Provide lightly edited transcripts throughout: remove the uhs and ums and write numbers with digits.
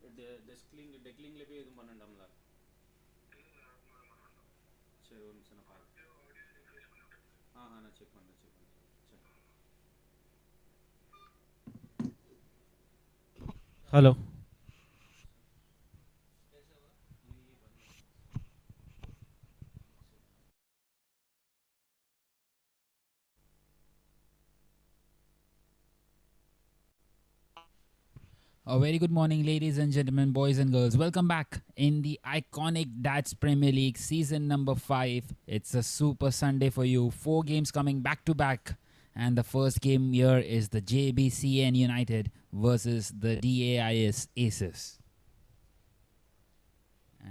டெக்லிங் போய் எதுவும் பண்ணண்டாம்ல. சரி ஒரு நிமிஷம் நான் பார்க்குறேன். நான் செக் பண்ணுறேன். Hello. A very good morning, ladies and gentlemen, boys and girls. Welcome back in the iconic Dats Premier League season number 5. It's a super Sunday for you. 4 games coming back to back. And the first game here is the Jbcn United versus the Dais Aces.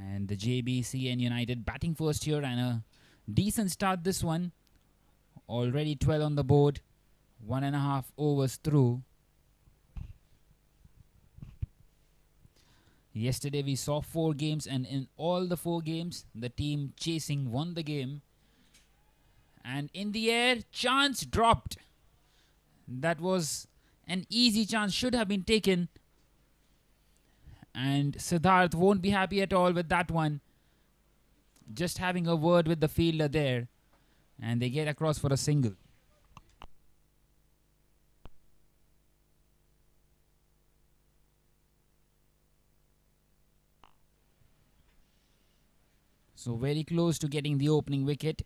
And the Jbcn United batting first here and a decent start this one. Already 12 on the board. 1.5 overs through. Yesterday we saw 4 games, and in all the 4 games, the team chasing won the game. And in the air, chance dropped. That was an easy chance, should have been taken. And Siddharth won't be happy at all with that one. Just having a word with the fielder there. And they get across for a single. So very close to getting the opening wicket.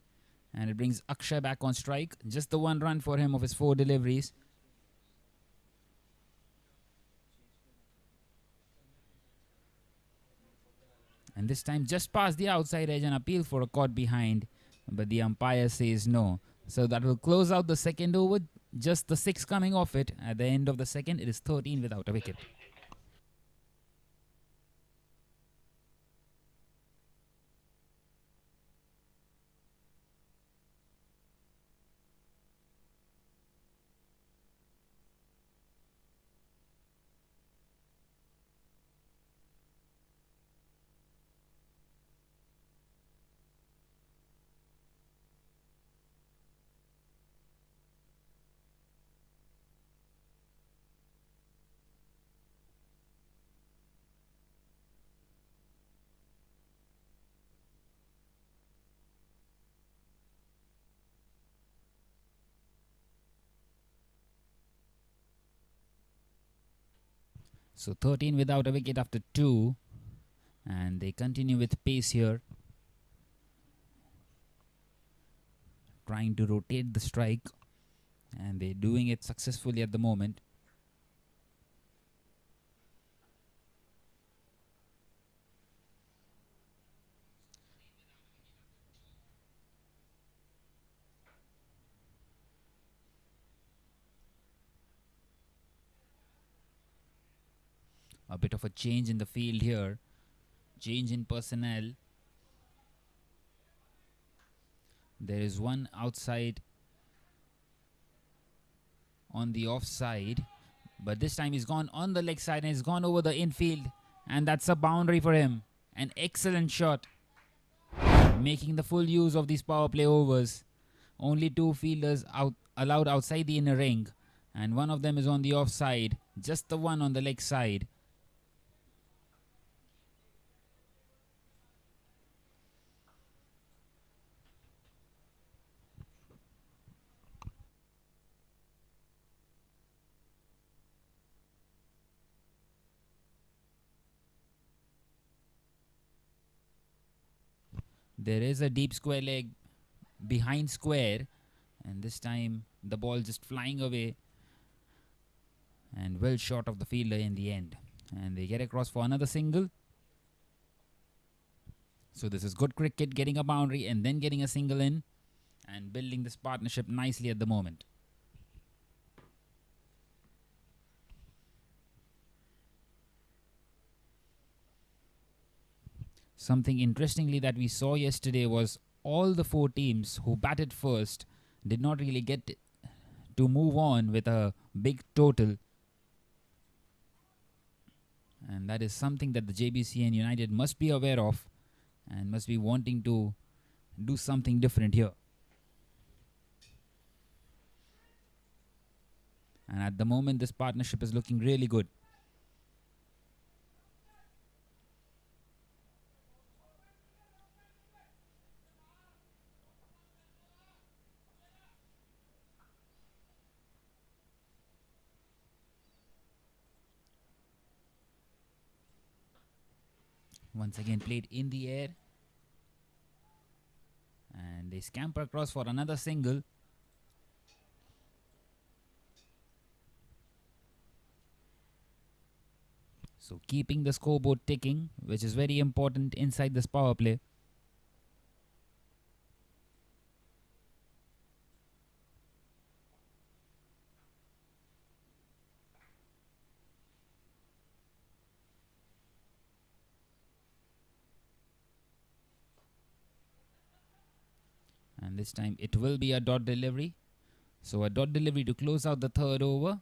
And it brings Akshay back on strike. Just the 1 run for him of his 4 deliveries. And this time just past the outside edge and appeal for a caught behind. But the umpire says no. So that will close out the second over. Just the 6 coming off it. At the end of the second, it is 13 without a wicket. So 13 without a wicket after 2. And they continue with pace here. Trying to rotate the strike. And they're doing it successfully at the moment. A bit of a change in the field here. Change in personnel. There is one outside on the offside. But this time he's gone on the leg side and he's gone over the infield. And that's a boundary for him. An excellent shot. Making the full use of these power play overs. Only 2 fielders allowed outside the inner ring. And one of them is on the offside. Just the one on the leg side. There is a deep square leg behind square. And this time the ball just flying away. And well short of the fielder in the end. And they get across for another single. So this is good cricket, getting a boundary and then getting a single in. And building this partnership nicely at the moment. Something interestingly that we saw yesterday was all the 4 teams who batted first did not really get to move on with a big total. And that is something that the Jbcn United must be aware of and must be wanting to do something different here. And at the moment, this partnership is looking really good. Once again played in the air. And they scamper across for another single. So keeping the scoreboard ticking, which is very important inside this power play. And this time it will be a dot delivery. So a dot delivery to close out the third over.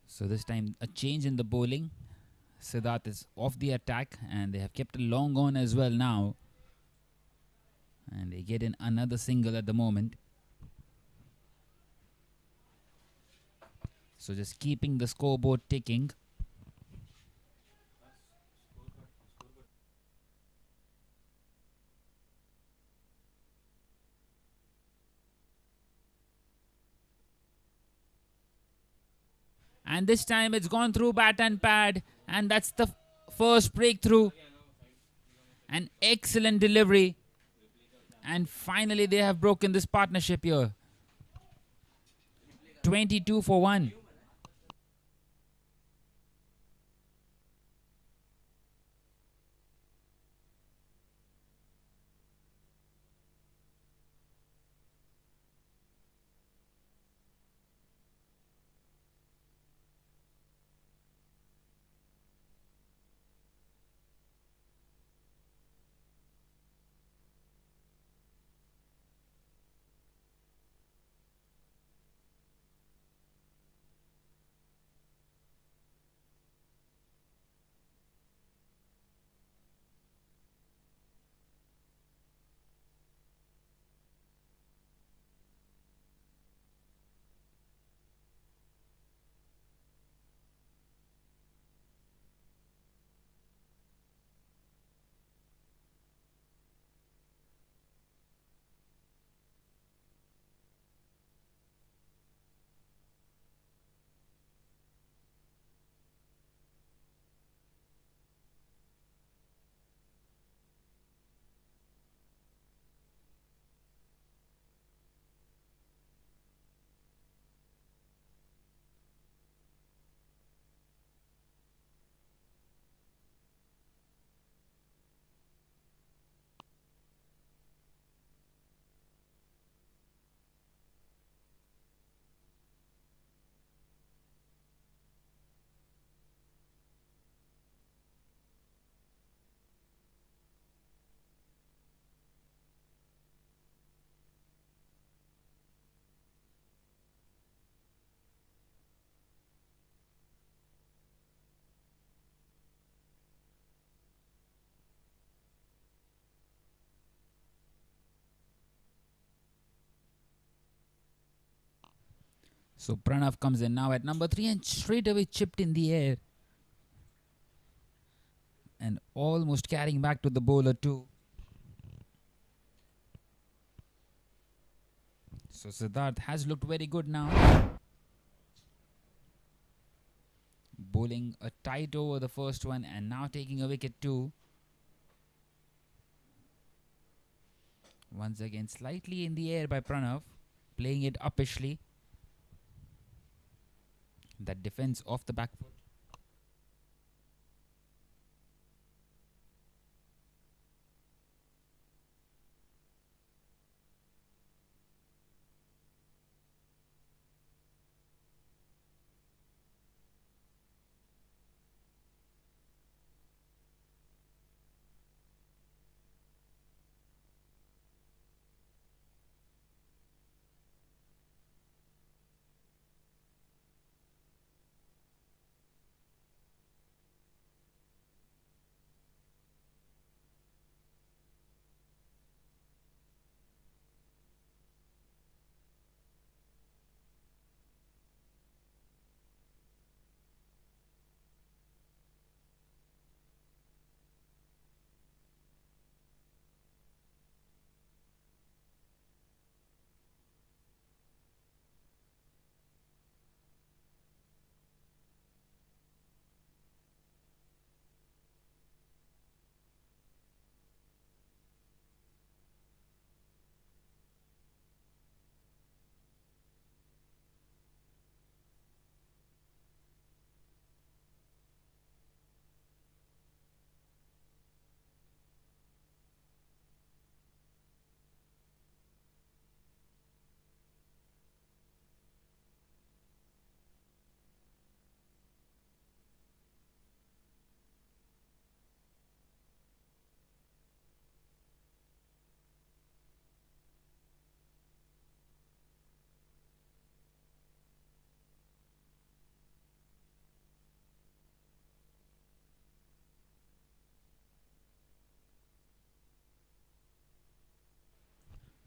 So this time a change in the bowling. Siddharth is off the attack and they have kept a long on as well now. And they get in another single at the moment. So just keeping the scoreboard ticking. And this time it's gone through bat and pad. And that's the first breakthrough. An excellent delivery. And finally they have broken this partnership here. 22 for 1. So Pranav comes in now at number 3 and straight away chipped in the air. And almost carrying back to the bowler too. So Siddharth has looked very good now. Bowling a tight over the first one and now taking a wicket too. Once again slightly in the air by Pranav. Playing it uppishly. That defense off the back foot.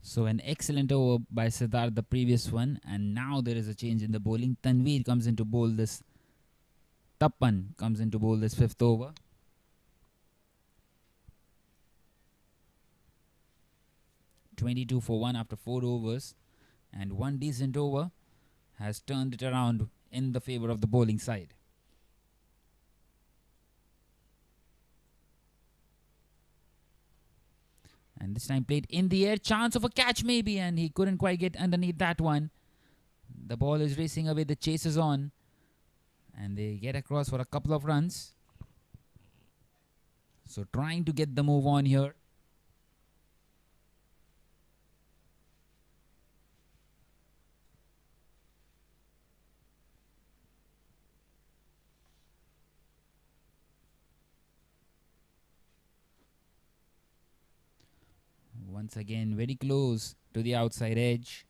So an excellent over by Siddharth, the previous one, and now there is a change in the bowling. Tanveer comes in to bowl this. Tappan comes in to bowl this 5th over. (22 for 1) after 4 overs, and one decent over has turned it around in the favor of the bowling side. And this time played in the air, chance of a catch maybe, and he couldn't quite get underneath that one. The ball is racing away, the chase is on, and they get across for a couple of runs. So trying to get the move on here. Once again, very close to the outside edge.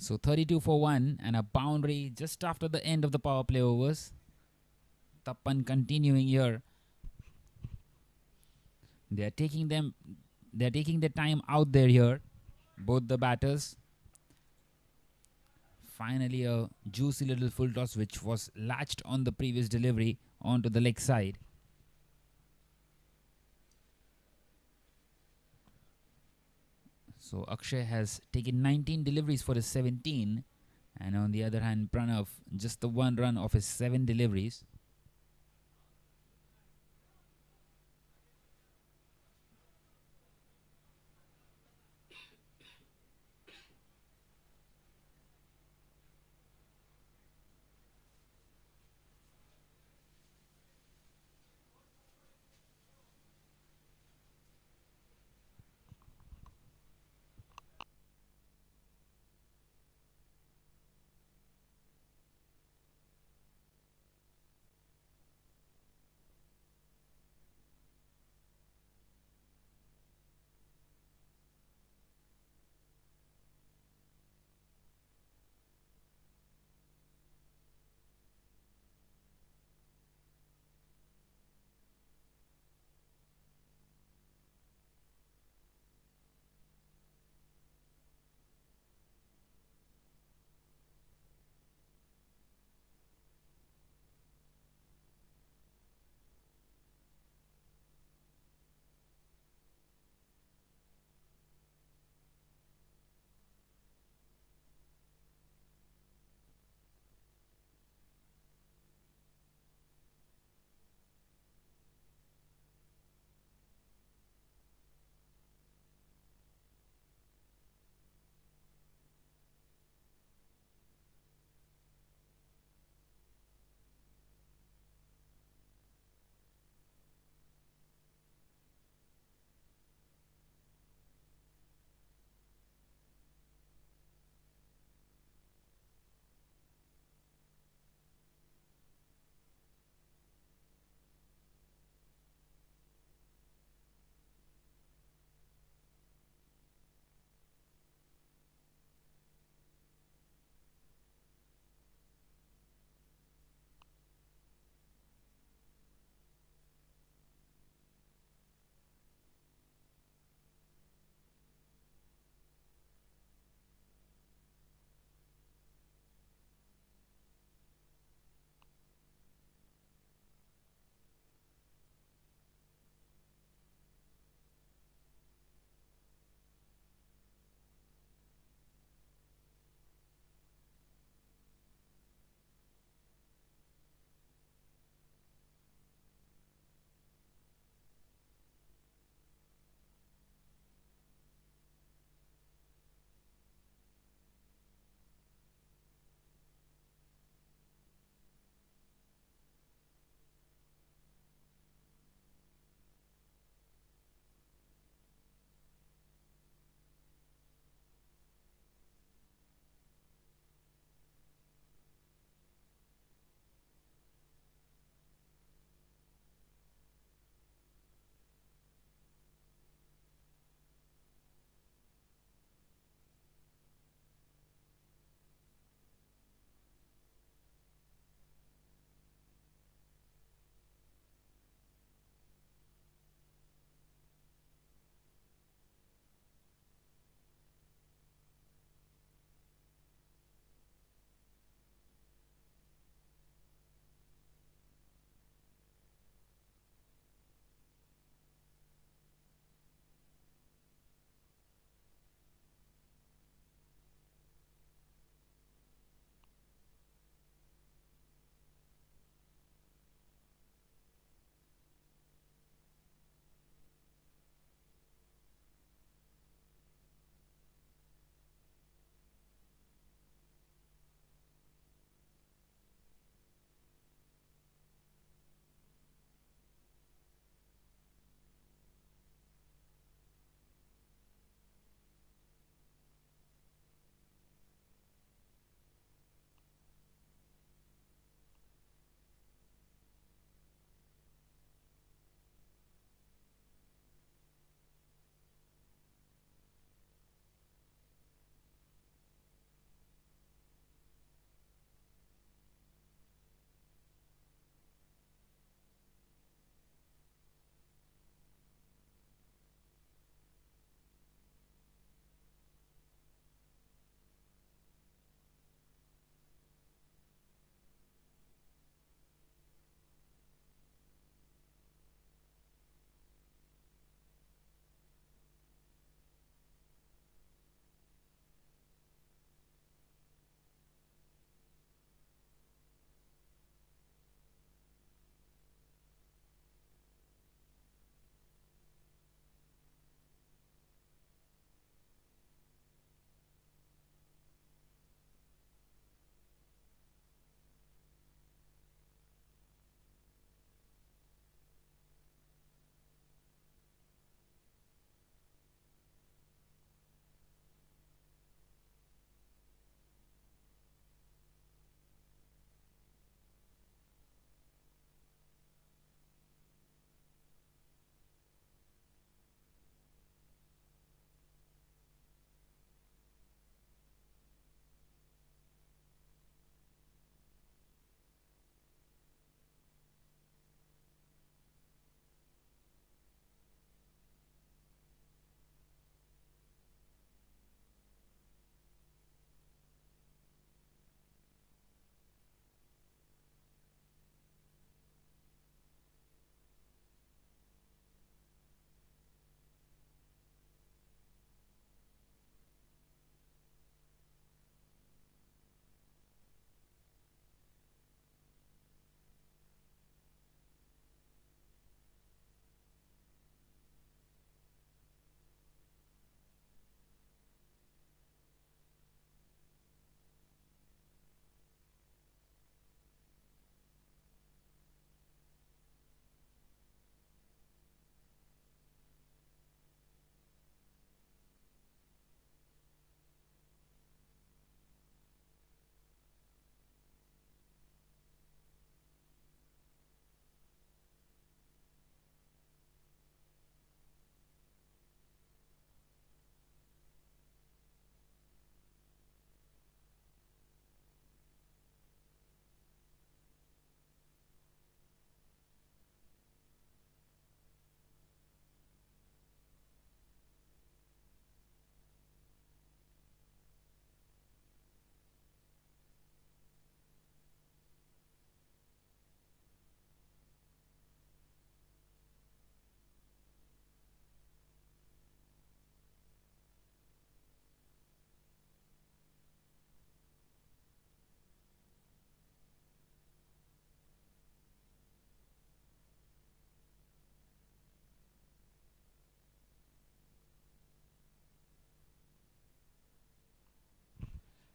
So 32 for 1 and a boundary just after the end of the power play overs. Tappan continuing here. They're taking their time out there here. Both the batters. Finally a juicy little full toss which was latched on the previous delivery onto the leg side. So Akshay has taken 19 deliveries for his 17, and on the other hand Pranav just the 1 run of his 7 deliveries.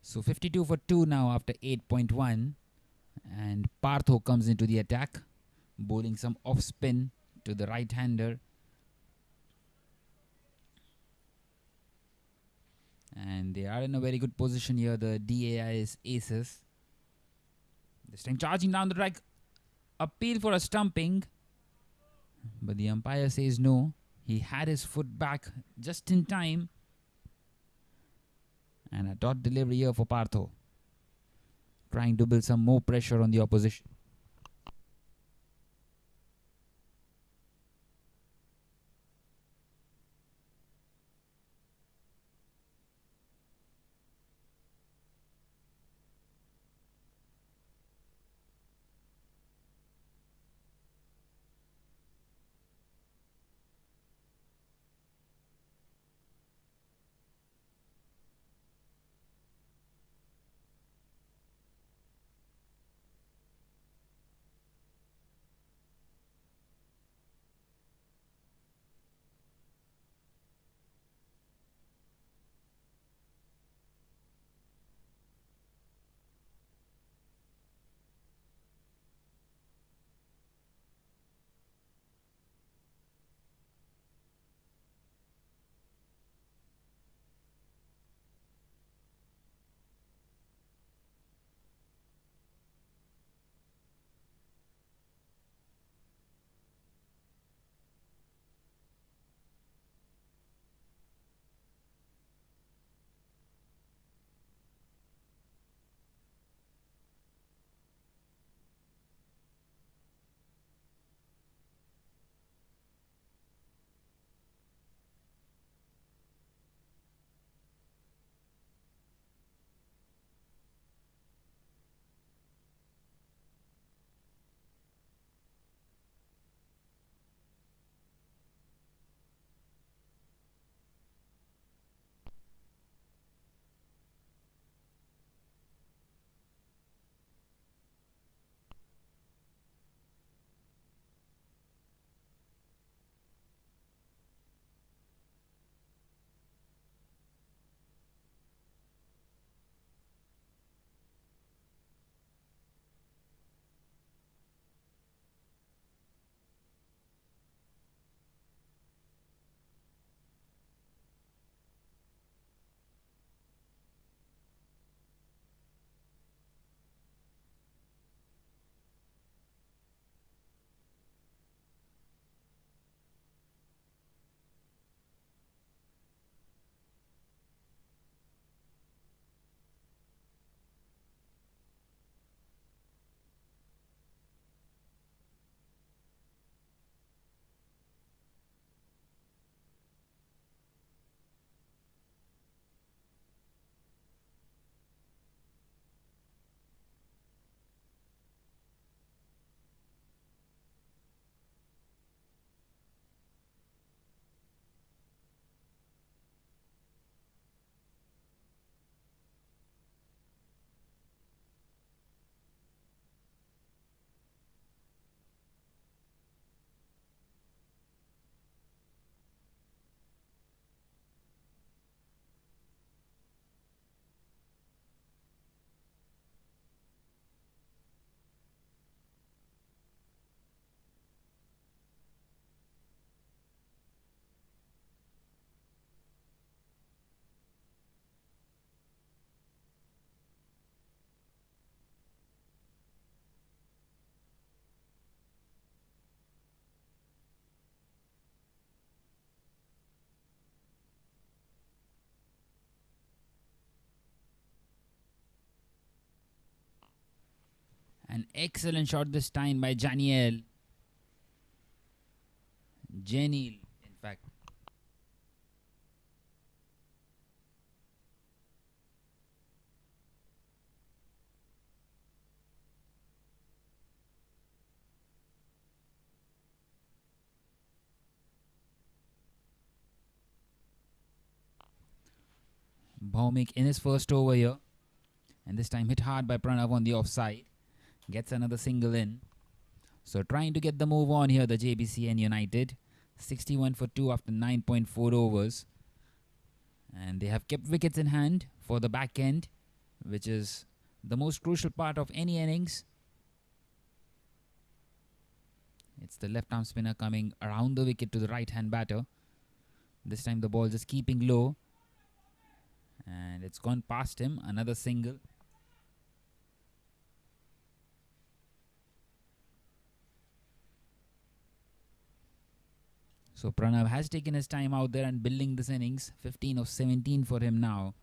So 52 for 2 now after 8.1. And Partho comes into the attack, bowling some off spin to the right-hander. And they are in a very good position here, the Dais aces. This time charging down the track. Appeal for a stumping. But the umpire says no. He had his foot back just in time. And a dot delivery here for Partho, trying to build some more pressure on the opposition. An excellent shot this time by Janiel. Janil, in fact. Bhaumik in his first over here. And this time hit hard by Pranav on the offside. Gets another single in. So trying to get the move on here, the Jbcn United. 61 for 2 after 9.4 overs. And they have kept wickets in hand for the back end. which is the most crucial part of any innings. It's the left arm spinner coming around the wicket to the right hand batter. This time the ball just keeping low, and it's gone past him. Another single. So Pranav has taken his time out there and building this innings. 15 of 17 for him now.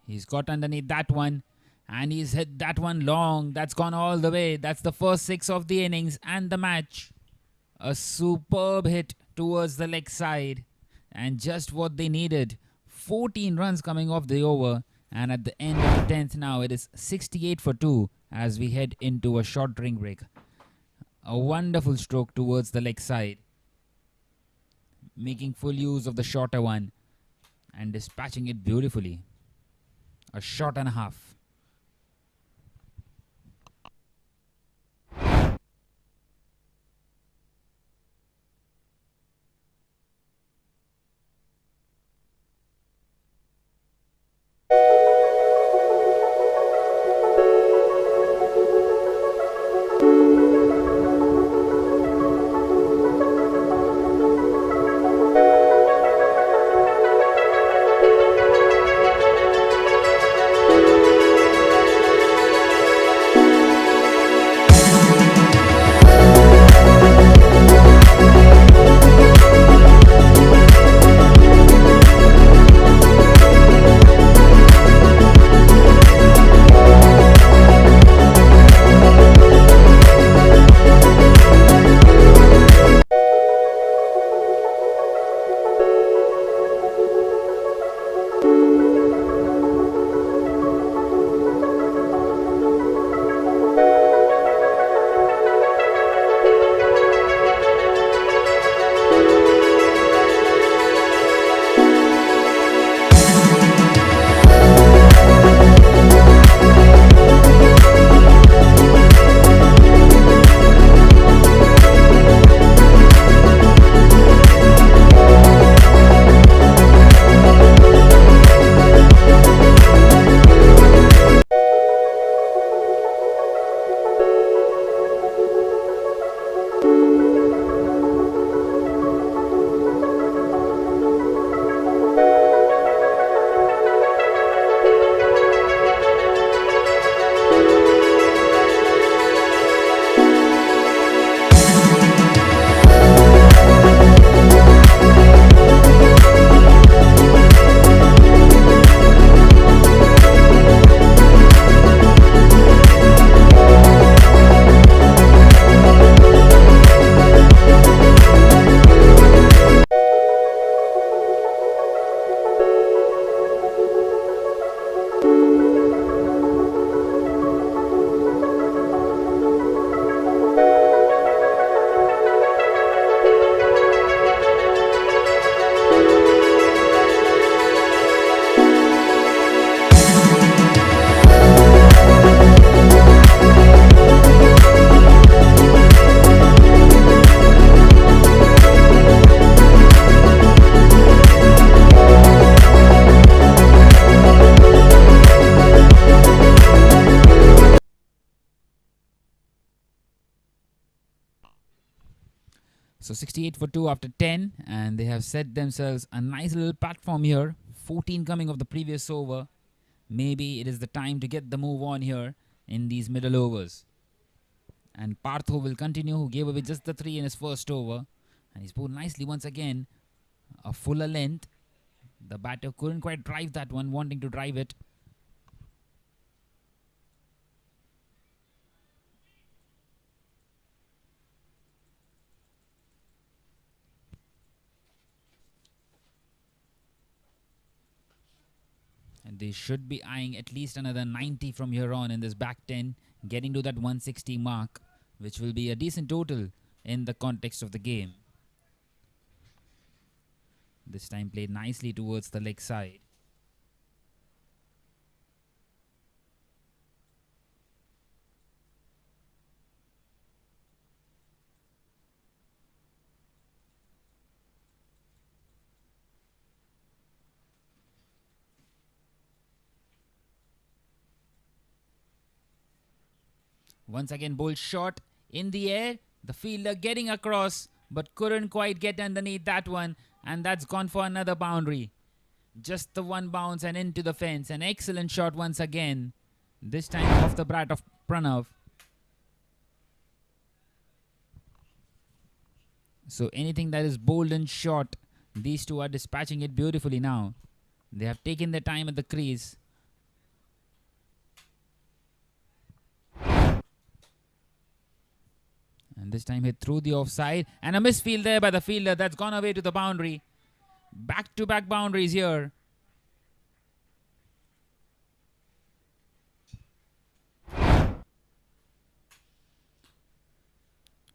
He's got underneath that one, and he's hit that one long. That's gone all the way. That's the first 6 of the innings and the match. A superb hit towards the leg side, and just what they needed. 14 runs coming off the over, and at the end of the 10th now it is 68 for 2 as we head into a short drink break. A wonderful stroke towards the leg side, making full use of the shorter one and dispatching it beautifully. A shot and a half. So 68 for 2 after 10, and they have set themselves a nice little platform here. 14 coming off the previous over. Maybe it is the time to get the move on here in these middle overs. And Partho will continue, who gave away just the 3 in his first over. And he's pulled nicely once again. A fuller length. The batter couldn't quite drive that one, wanting to drive it. And they should be eyeing at least another 90 from here on in this back 10, getting to that 160 mark, which will be a decent total in the context of the game. This time played nicely towards the leg side. Once again, bold shot in the air. The fielder getting across, but couldn't quite get underneath that one. And that's gone for another boundary. Just the one bounce and into the fence. An excellent shot once again. This time off the bat of Pranav. So anything that is bold and short, these two are dispatching it beautifully now. They have taken their time at the crease. And this time hit through the offside. And a misfield there by the fielder. That's gone away to the boundary. Back-to-back boundaries here.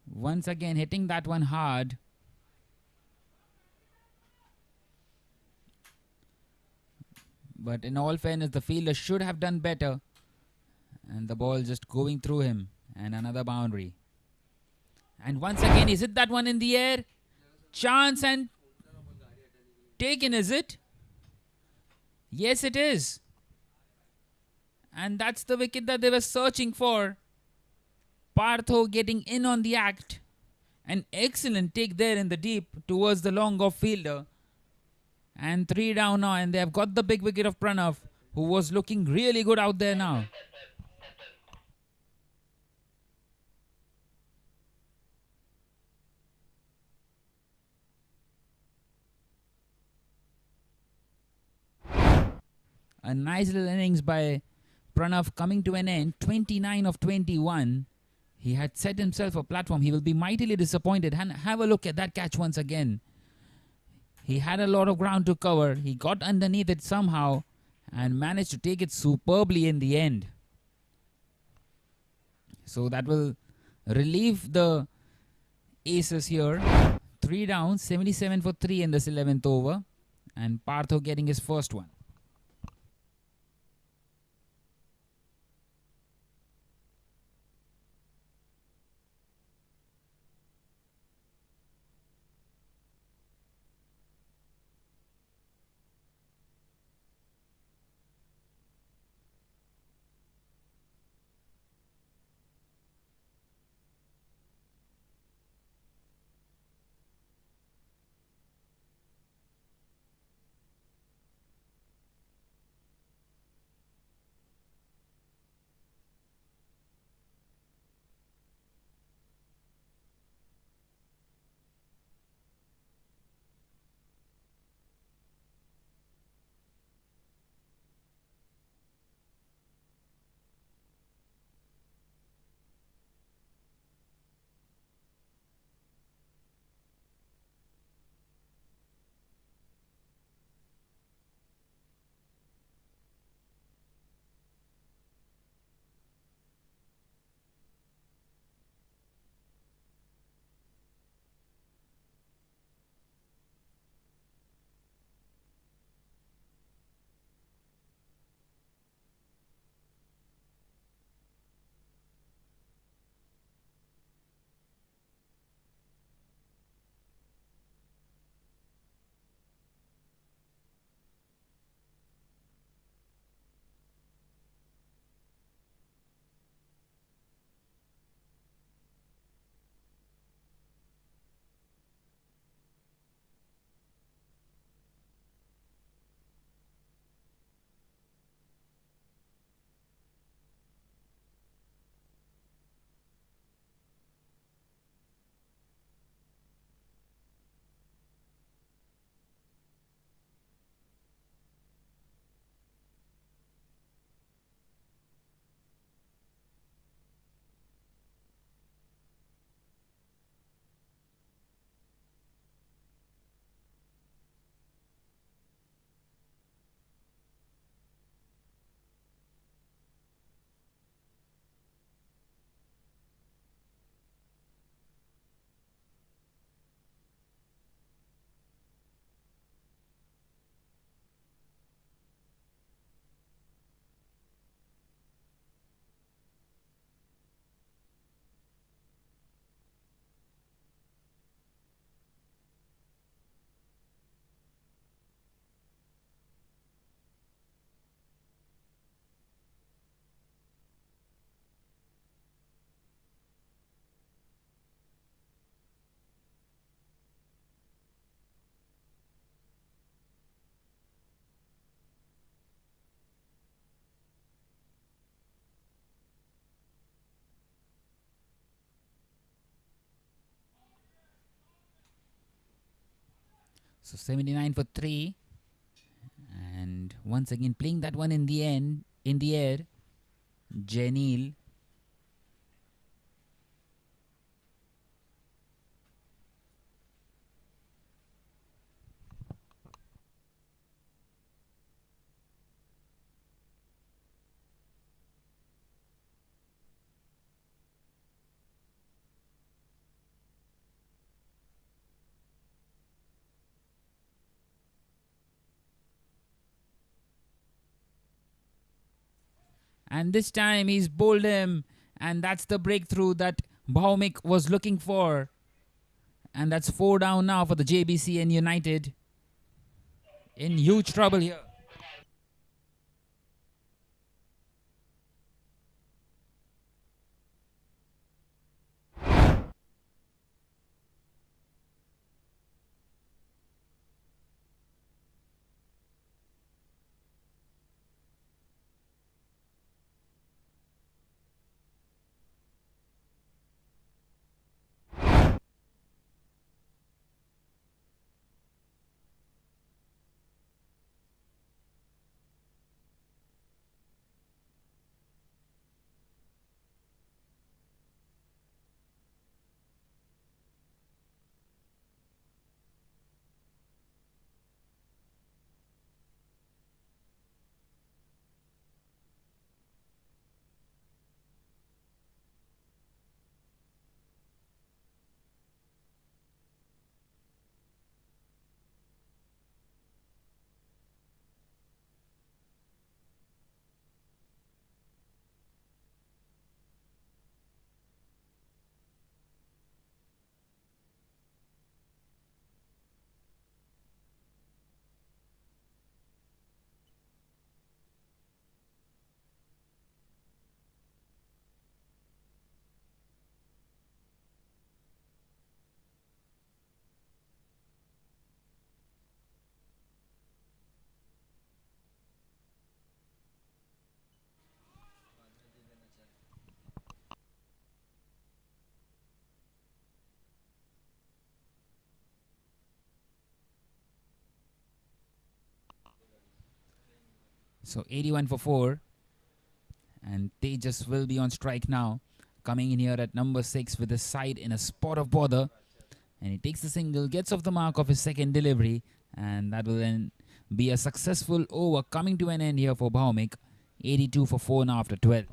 Once again hitting that one hard. But in all fairness, the fielder should have done better. And the ball just going through him. And another boundary. And once again, is it that one in the air? Chance and taken, is it? Yes, it is. And that's the wicket that they were searching for. Partho getting in on the act. An excellent take there in the deep towards the long off fielder. And 3 down now, and they have got the big wicket of Pranav, who was looking really good out there now. A nice little innings by Pranav coming to an end. 29 of 21. He had set himself a platform. He will be mightily disappointed. And have a look at that catch once again. He had a lot of ground to cover. He got underneath it somehow and managed to take it superbly in the end. So that will relieve the aces here. 3 down, 77 for 3 in this 11th over. And Partho getting his first one. So 79 for 3. And once again playing that one in the air. Janil. And this time he's bowled him. And that's the breakthrough that Bhaumik was looking for. And that's 4 down now for the Jbcn United. In huge trouble here. So 81 for 4. And Tejas will be on strike now. Coming in here at number 6 with his side in a spot of bother. And he takes the single, gets off the mark of his second delivery. And that will then be a successful over coming to an end here for Bhaumik. 82 for 4 now after 12.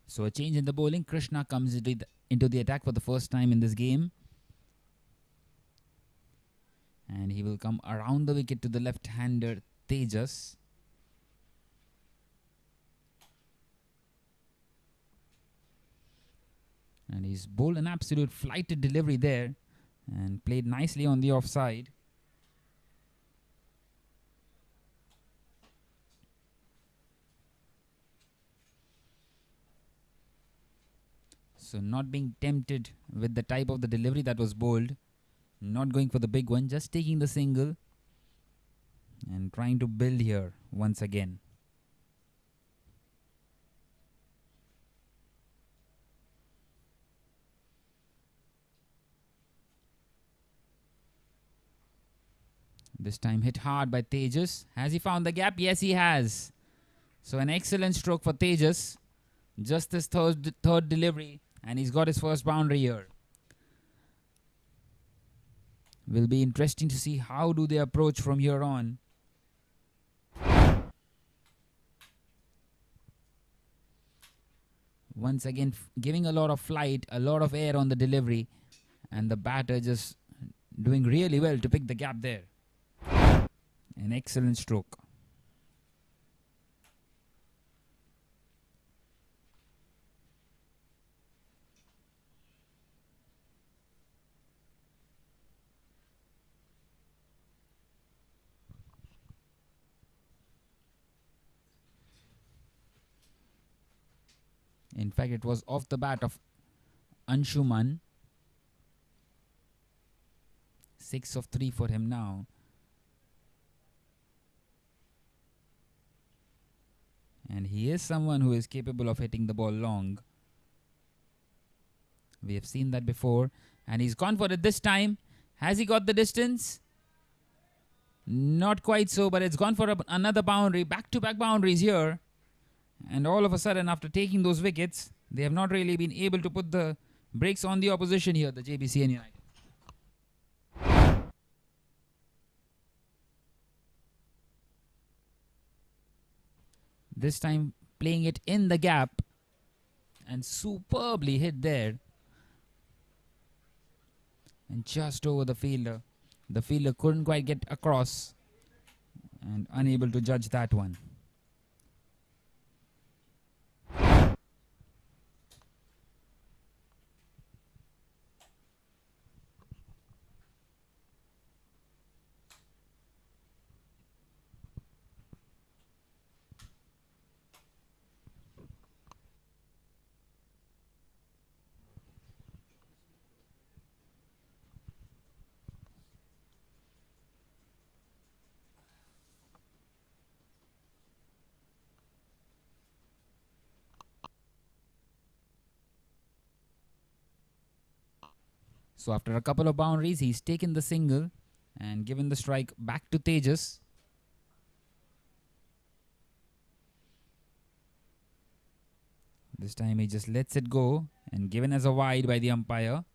So a change in the bowling. Krishna comes into the attack for the first time in this game. And he will come around the wicket to the left-hander Tejas. And he's bowled an absolute flighted delivery there. And played nicely on the offside. So not being tempted with the type of the delivery that was bowled. Not going for the big one, just taking the single. And trying to build here once again. This time hit hard by Tejas. Has he found the gap? Yes, he has. So an excellent stroke for Tejas. Just his third delivery. And he's got his first boundary here. Will be interesting to see how do they approach from here on. Once again, giving a lot of flight, a lot of air on the delivery, and the batter just doing really well to pick the gap there. An excellent stroke. In fact, it was off the bat of Anshuman. 6 of 3 for him now. And he is someone who is capable of hitting the ball long. We have seen that before. And he's gone for it this time. Has he got the distance? Not quite so, but it's gone for another boundary. Back-to-back boundaries here. And all of a sudden, after taking those wickets, they have not really been able to put the brakes on the opposition here, the Jbcn United. This time playing it in the gap and superbly hit there. And just over the fielder. The fielder couldn't quite get across and unable to judge that one. So after a couple of boundaries, he's taken the single and given the strike back to Tejas. This time he just lets it go and given as a wide by the umpire.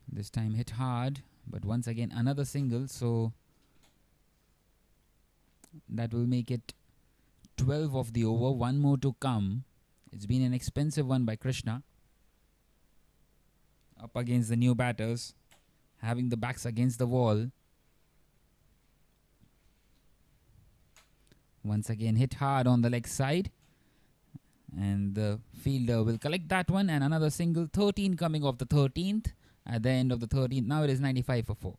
This time hit hard, but once again another single, so that will make it 12 of the over, one more to come. It's been an expensive one by Krishna. Up against the new batters, having the backs against the wall. Once again hit hard on the leg side. And the fielder will collect that one, and another single, 13 coming off the 13th. At the end of the 13th, now it is 95 for 4.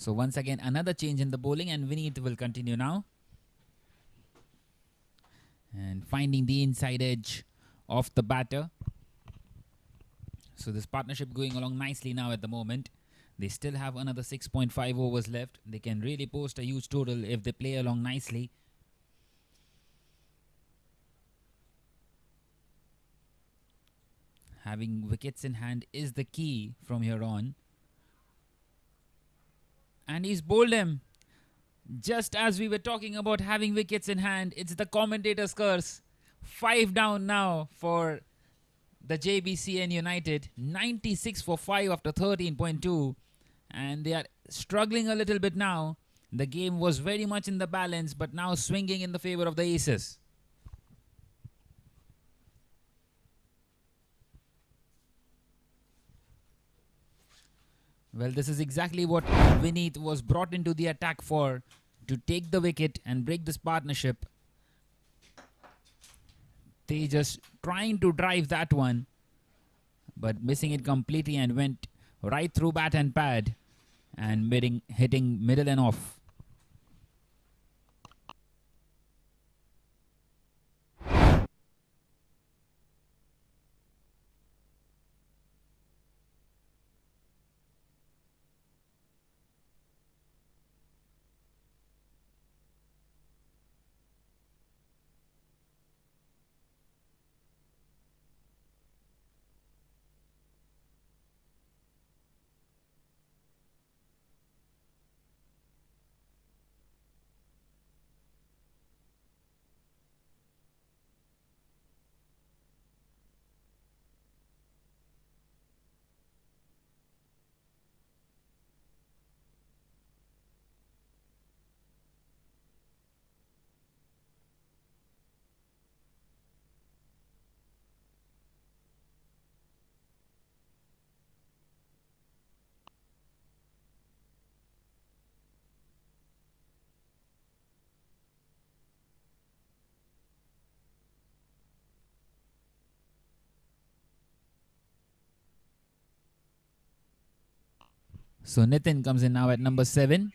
So once again, another change in the bowling, and Vineet will continue now. And finding the inside edge of the batter. So this partnership going along nicely now at the moment. They still have another 6.5 overs left. They can really post a huge total if they play along nicely. Having wickets in hand is the key from here on. And he's bowled him. Just as we were talking about having wickets in hand, it's the commentator's curse. 5 down now for the Jbcn United. 96 for 5 after 13.2. And they are struggling a little bit now. The game was very much in the balance, but now swinging in the favor of the aces. Well, this is exactly what Vineet was brought into the attack for, to take the wicket and break this partnership. They just trying to drive that one, but missing it completely, and went right through bat and pad and hitting middle and off. So Nitin comes in now at number 7,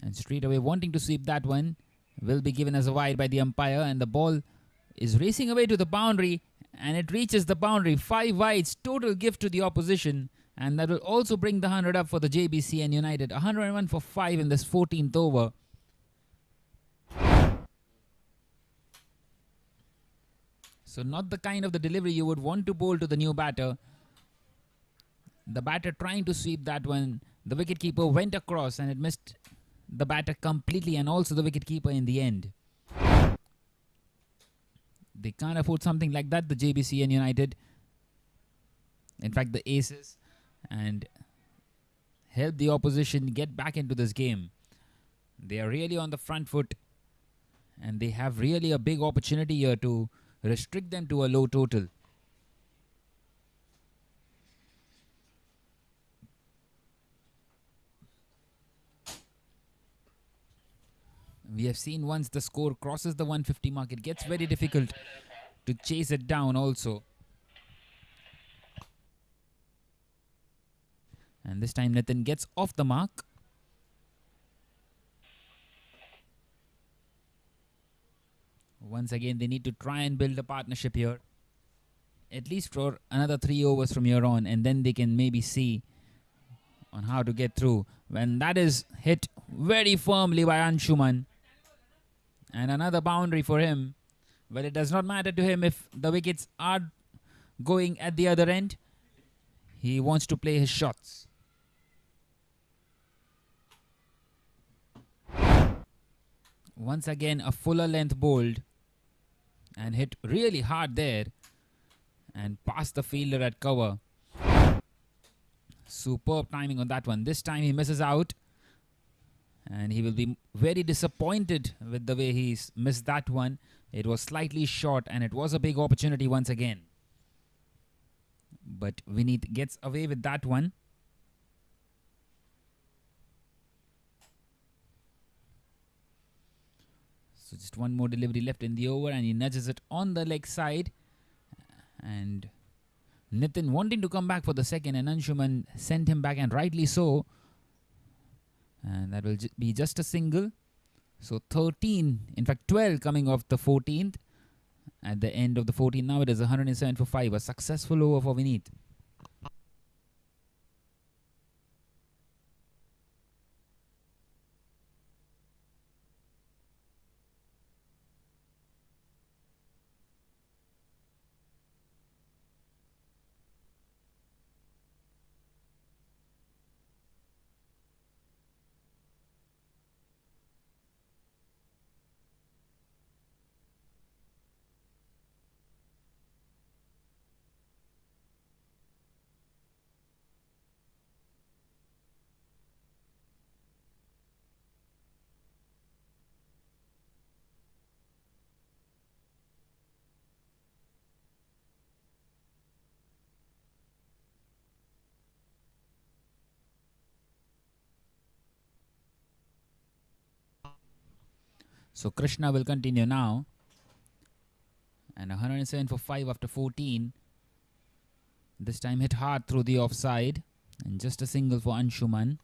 and straight away wanting to sweep that one, will be given as a wide by the umpire, and the ball is racing away to the boundary, and it reaches the boundary. 5 wides, total gift to the opposition, and that will also bring the 100 up for the Jbcn United. 101 for 5 in this 14th over. So not the kind of the delivery you would want to bowl to the new batter. The batter trying to sweep that one. The wicketkeeper went across, and it missed the batter completely, and also the wicketkeeper in the end. They can't afford something like that, the Jbcn United. In fact, the aces, and help the opposition get back into this game. They are really on the front foot, and they have really a big opportunity here to restrict them to a low total. We have seen once the score crosses the 150 mark, it gets very difficult to chase it down also. And this time Nitin gets off the mark. Once again, they need to try and build a partnership here. At least for another 3 overs from here on, and then they can maybe see on how to get through. When that is hit very firmly by Anshuman. And another boundary for him. But it does not matter to him if the wickets are going at the other end. He wants to play his shots. Once again, a fuller length bowled. And hit really hard there. And past the fielder at cover. Superb timing on that one. This time he misses out. And he will be very disappointed with the way he's missed that one. It was slightly short, and it was a big opportunity once again. But Vineet gets away with that one. So just one more delivery left in the over, and he nudges it on the leg side. And Nitin wanting to come back for the second, and Anshuman sent him back, and rightly so. And that will be just a single. So 13, in fact 12 coming off the 14th. At the end of the 14th, now it is 107 for 5. A successful over for Vineet. So Krishna will continue now. And 107 for 5 after 14. This time hit hard through the offside. And just a single for Anshuman.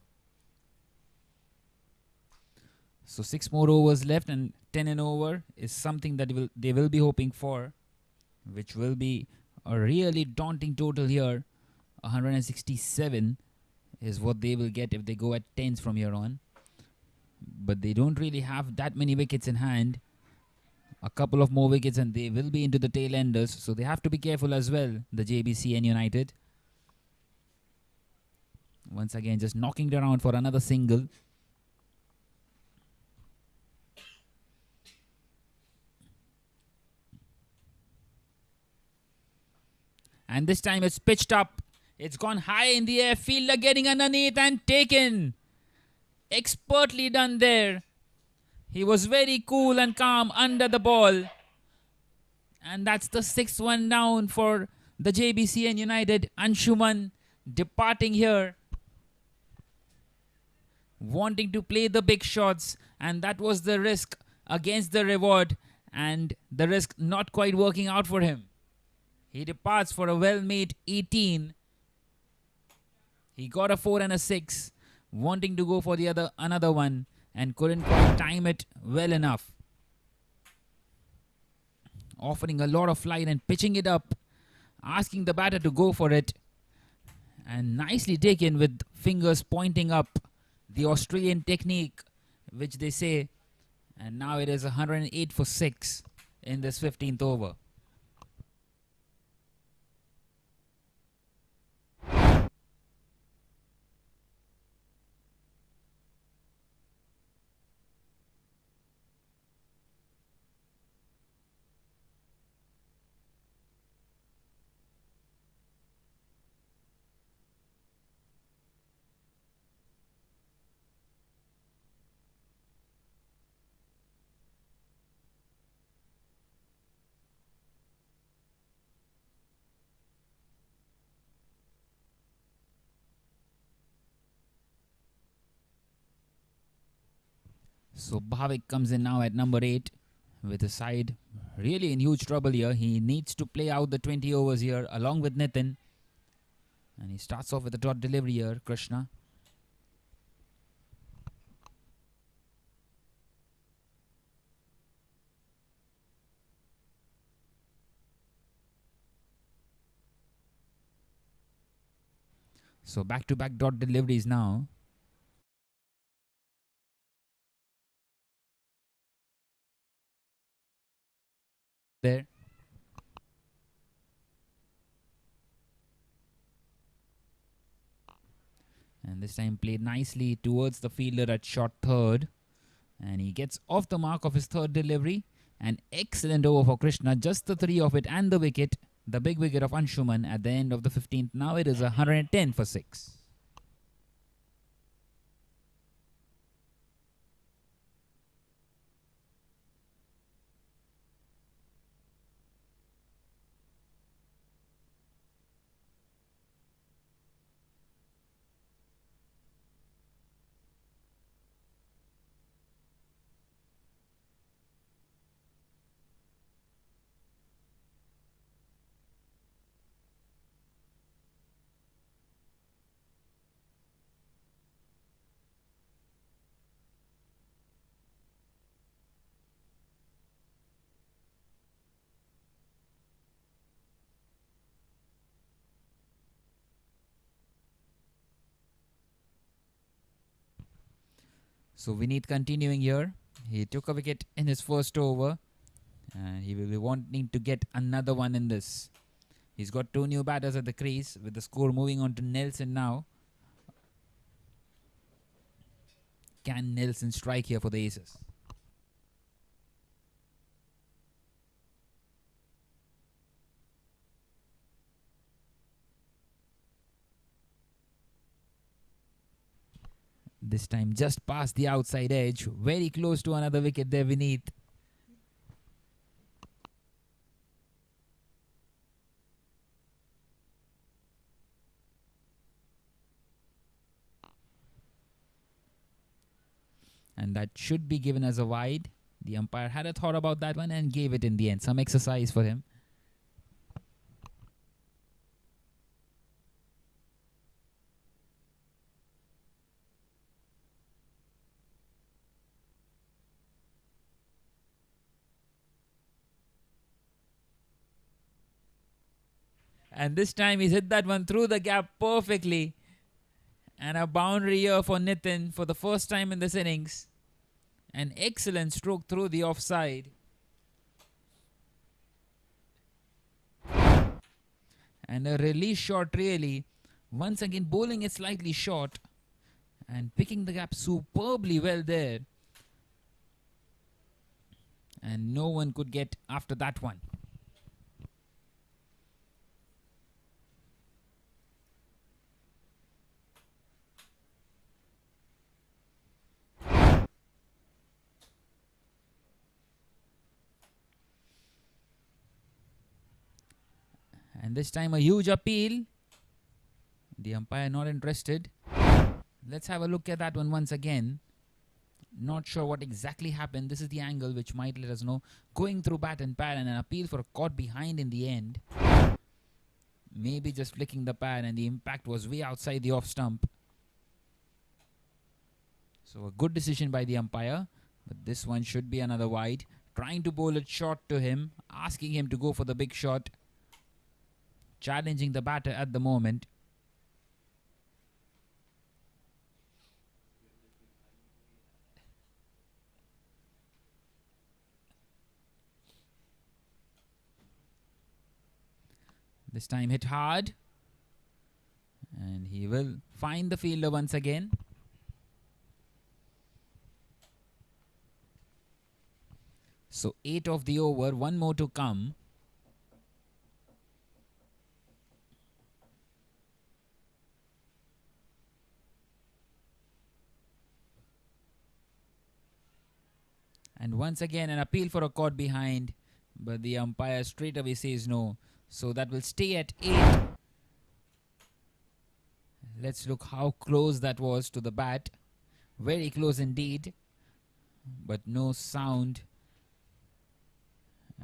So 6 more overs left, and 10 and over is something that they will be hoping for, which will be a really daunting total here. 167 is what they will get if they go at 10s from here on. But they don't really have that many wickets in hand. A couple of more wickets and they will be into the tail enders, so they have to be careful as well, the Jbcn United. Once again, just knocking it around for another single. And this time it's pitched up. It's gone high in the air. Fielder getting underneath and taken. Expertly done there. He was very cool and calm under the ball. And that's the 6th one down for the Jbcn United. Anshuman departing here, wanting to play the big shots. And that was the risk against the reward. And the risk not quite working out for him. He departs for a well-made 18. He got a 4 and a 6, wanting to go for the another one, and couldn't quite time it well enough. Offering a lot of flight and pitching it up, asking the batter to go for it. And nicely taken with fingers pointing up. The Australian technique, which they say. And now it is 108 for 6 in this 15th over. So Bhavik comes in now at number 8 with the side really in huge trouble here. He needs to play out the 20 overs here along with Nitin. And he starts off with a dot delivery here, Krishna. So back-to-back dot deliveries now. There. And this time played nicely towards the fielder at short third. And he gets off the mark of his third delivery. An excellent over for Krishna. Just the 3 of it and the wicket. The big wicket of Anshuman at the end of the 15th. Now it is 110 for 6. So Vineet continuing here. He took a wicket in his first over and he will be wanting to get another one in this. He's got 2 new batters at the crease with the score moving on to Nelson now. Can Nelson strike here for the Aces? This time just past the outside edge. Very close to another wicket there Vineet. And that should be given as a wide. The umpire had a thought about that one and gave it in the end. Some exercise for him. And this time he's hit that one through the gap perfectly. And a boundary here for Nitin for the first time in this innings. An excellent stroke through the offside. And a release shot really. Once again bowling it slightly short. And picking the gap superbly well there. And no one could get after that one. And this time a huge appeal. The umpire not interested. Let's have a look at that one once again. Not sure what exactly happened. This is the angle which might let us know. Going through bat and pad and an appeal for a caught behind in the end. Maybe just flicking the pad and the impact was way outside the off stump. So a good decision by the umpire. But this one should be another wide. Trying to bowl it short to him. Asking him to go for the big shot. Challenging the batter at the moment. This time hit hard. And he will find the fielder once again. So 8 of the over, 1 more to come. And once again an appeal for a caught behind. But the umpire straight away says no. So that will stay at 8. Let's look how close that was to the bat. Very close indeed. But no sound.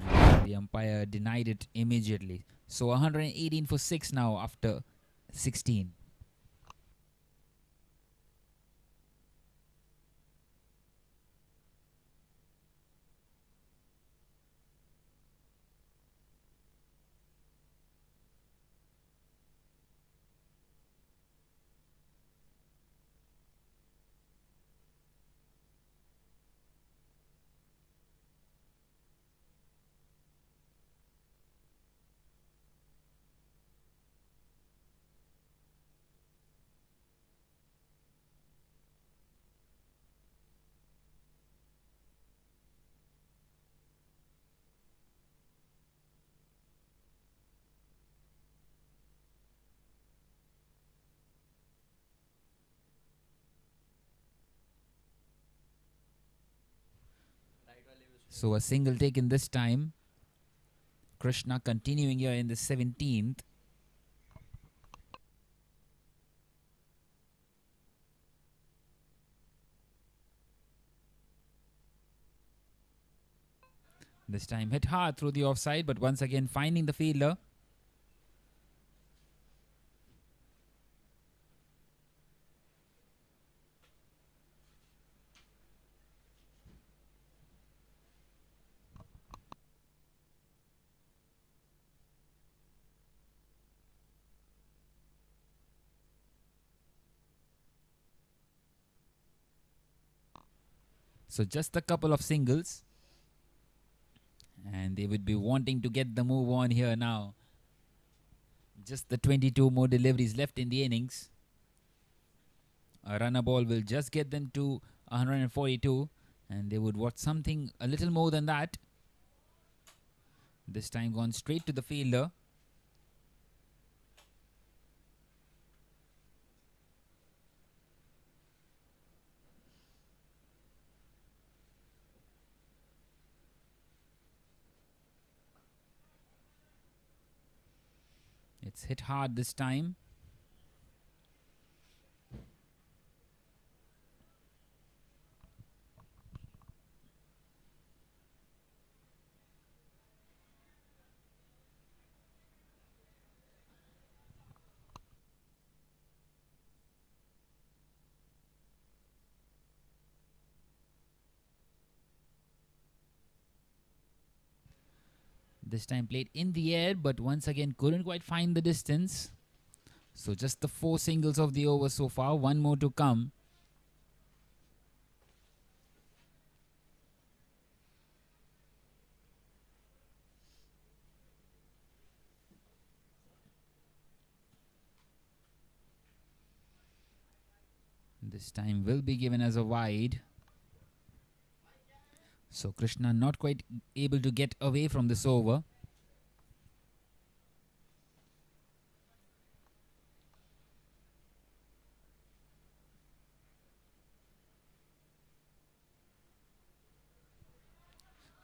And the umpire denied it immediately. So 118 for 6 now after 16. So a single taken this time. Krishna continuing here in the 17th. This time hit hard through the offside, but once again finding the fielder. So just a couple of singles. And they would be wanting to get the move on here now. Just the 22 more deliveries left in the innings. A runner ball will just get them to 142. And they would want something a little more than that. This time gone straight to the fielder. It's hit hard this time. This time played in the air, but once again couldn't quite find the distance. So just the 4 singles of the over so far. One more to come. This time will be given as a wide. So Krishna not quite able to get away from this over.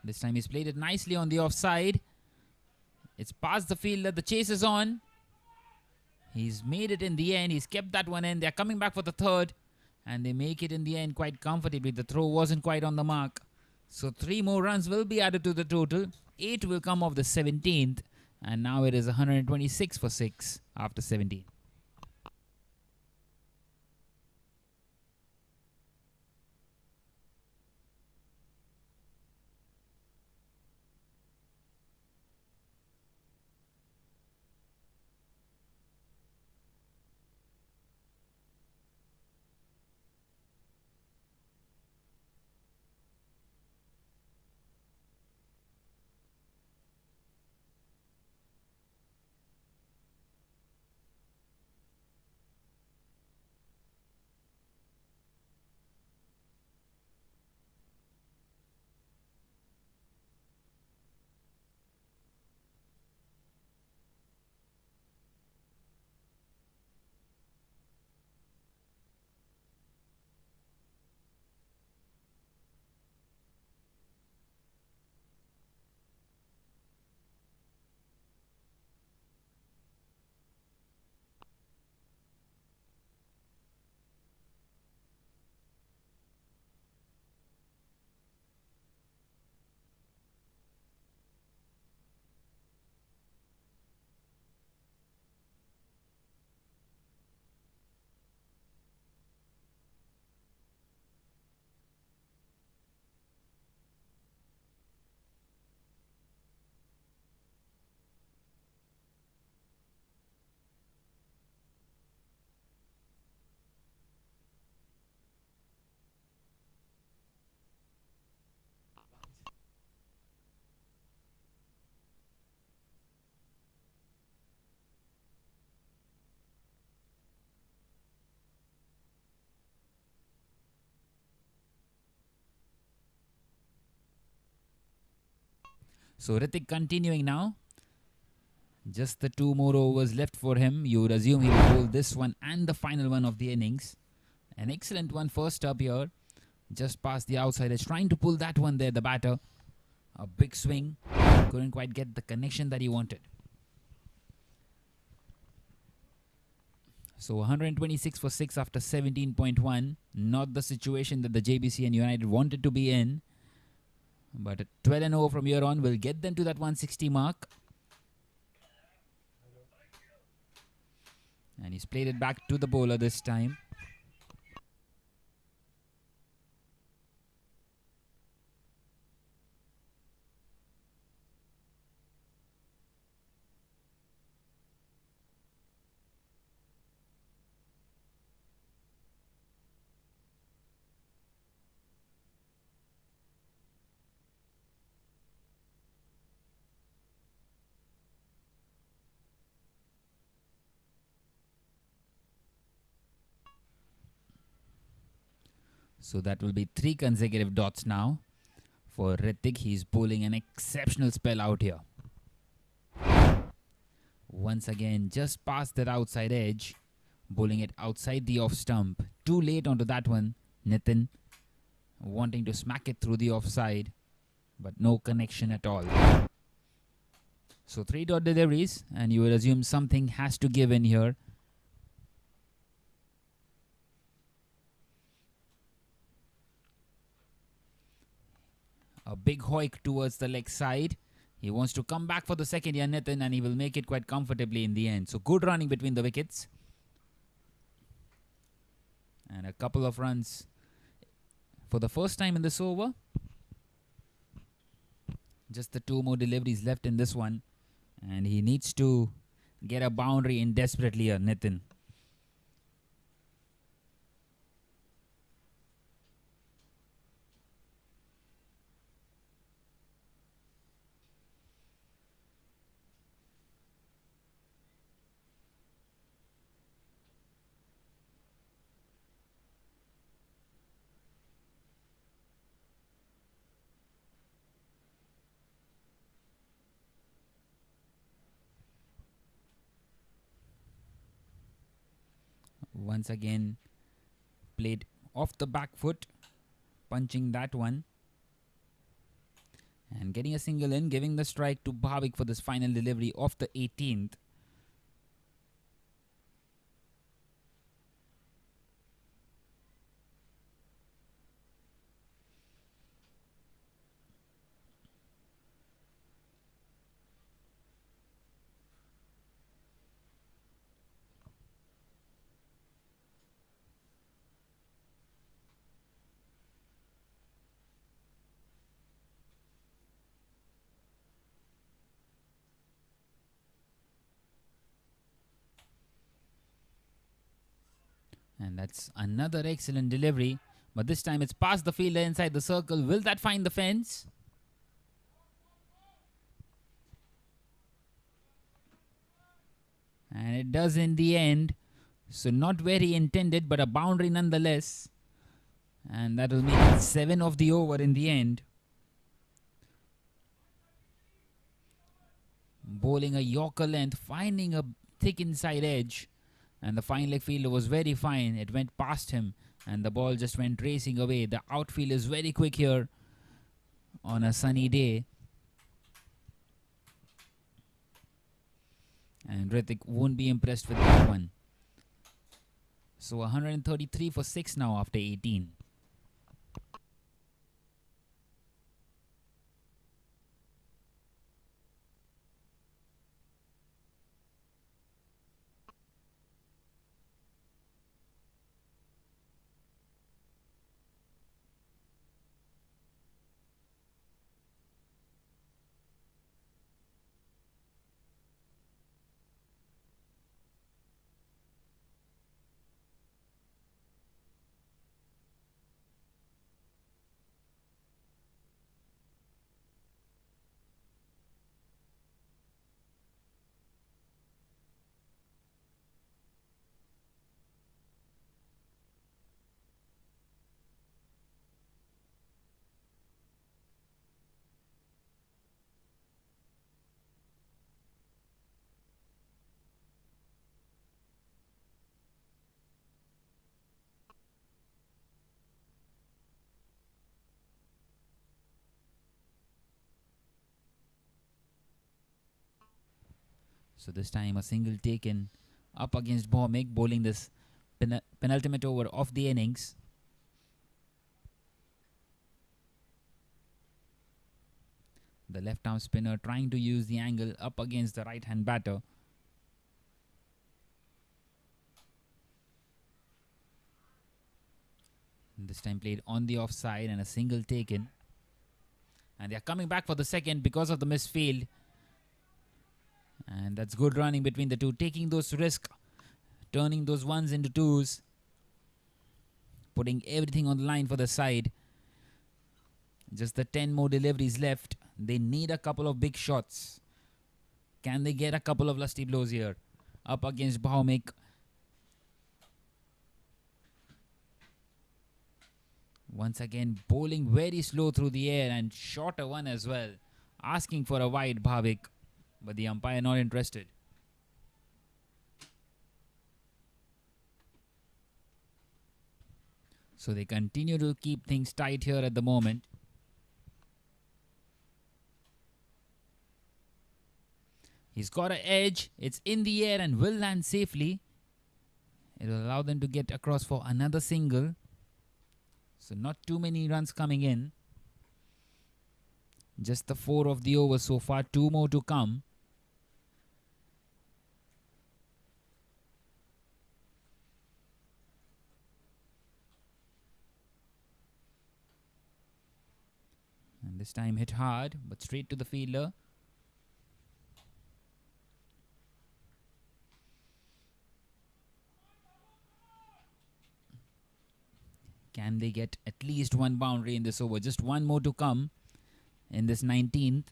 This time he's played it nicely on the offside. It's past the fielder. The chase is on. He's made it in the end. He's kept that one in. They're coming back for the third. And they make it in the end quite comfortably. The throw wasn't quite on the mark. So 3 more runs will be added to the total. 8 will come off the 17th. And now it is 126 for 6 after 17. So Ritik continuing now. Just the 2 more overs left for him. You would assume he will hold this one and the final one of the innings. An excellent one first up here. Just past the outside. He's trying to pull that one there, the batter. A big swing. Couldn't quite get the connection that he wanted. So 126 for 6 after 17.1. Not the situation that the Jbcn United wanted to be in. But a 12-0 from here on will get them to that 160 mark. And he's played it back to the bowler this time. So that will be 3 consecutive dots now for Ritik. He's bowling an exceptional spell out here. Once again, just past that outside edge, bowling it outside the off stump. Too late onto that one. Nitin wanting to smack it through the offside, but no connection at all. So 3 dot deliveries, and you will assume something has to give in here. A big hoik towards the leg side. He wants to come back for the second here, Nitin, and he will make it quite comfortably in the end. So good running between the wickets. And a couple of runs for the first time in this over. Just the 2 more deliveries left in this one. And he needs to get a boundary in desperately here, Nitin. Once again, played off the back foot, punching that one. And getting a single in, giving the strike to Bhavik for this final delivery of the 18th. And that's another excellent delivery. But this time it's past the fielder inside the circle. Will that find the fence? And it does in the end. So not very intended, but a boundary nonetheless. And that will make it 7 of the over in the end. Bowling a Yorker length, finding a thick inside edge. And the fine leg fielder was very fine. It went past him and the ball just went racing away. The outfield is very quick here on a sunny day. And Ritik won't be impressed with that one. So 133 for 6 now after 18. So this time a single taken up against Bhomik, bowling this penultimate over of the innings. The left arm spinner trying to use the angle up against the right hand batter. This time played on the offside and a single taken. And they are coming back for the second because of the misfield. And that's good running between the two, taking those risks, turning those ones into twos, putting everything on the line for the side. Just the 10 more deliveries left. They need a couple of big shots. Can they get a couple of lusty blows here? Up against Bhaumik. Once again, bowling very slow through the air and shorter one as well. Asking for a wide, Bhavik, but the umpire not interested. So they continue to keep things tight here at the moment. He's got an edge. It's in the air and will land safely. It will allow them to get across for another single. So not too many runs coming in. Just the 4 of the over so far. 2 more to come. And this time hit hard, but straight to the fielder. Can they get at least one boundary in this over? Just one more to come in this 19th.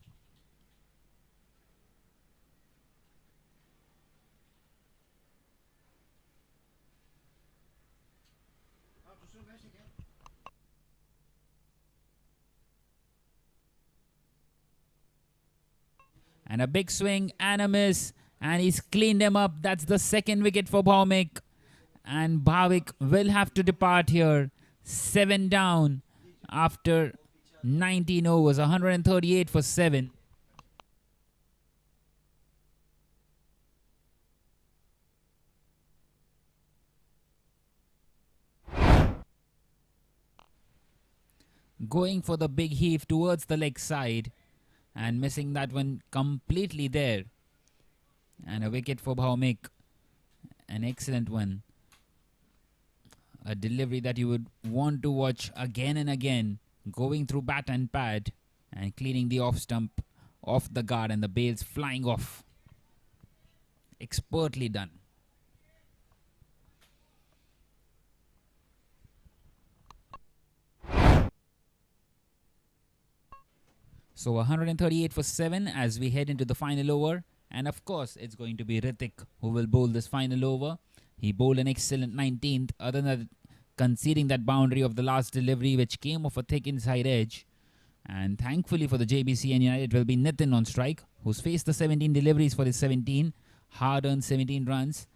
And a big swing and a miss. And he's cleaned them up. That's the second wicket for Bhaumik. And Bhavik will have to depart here. 7 down after 19 overs. 138 for 7. Going for the big heave towards the leg side. And missing that one completely there. And a wicket for Bhaumik. An excellent one. A delivery that you would want to watch again and again. Going through bat and pad. And cleaning the off stump off the guard. And the bails flying off. Expertly done. So 138 for 7 as we head into the final over. And of course, it's going to be Ritik who will bowl this final over. He bowled an excellent 19th, other than conceding that boundary of the last delivery, which came off a thick inside edge. And thankfully for the Jbcn United, it will be Nitin on strike, who's faced the 17 deliveries for his 17. Hard-earned 17 runs.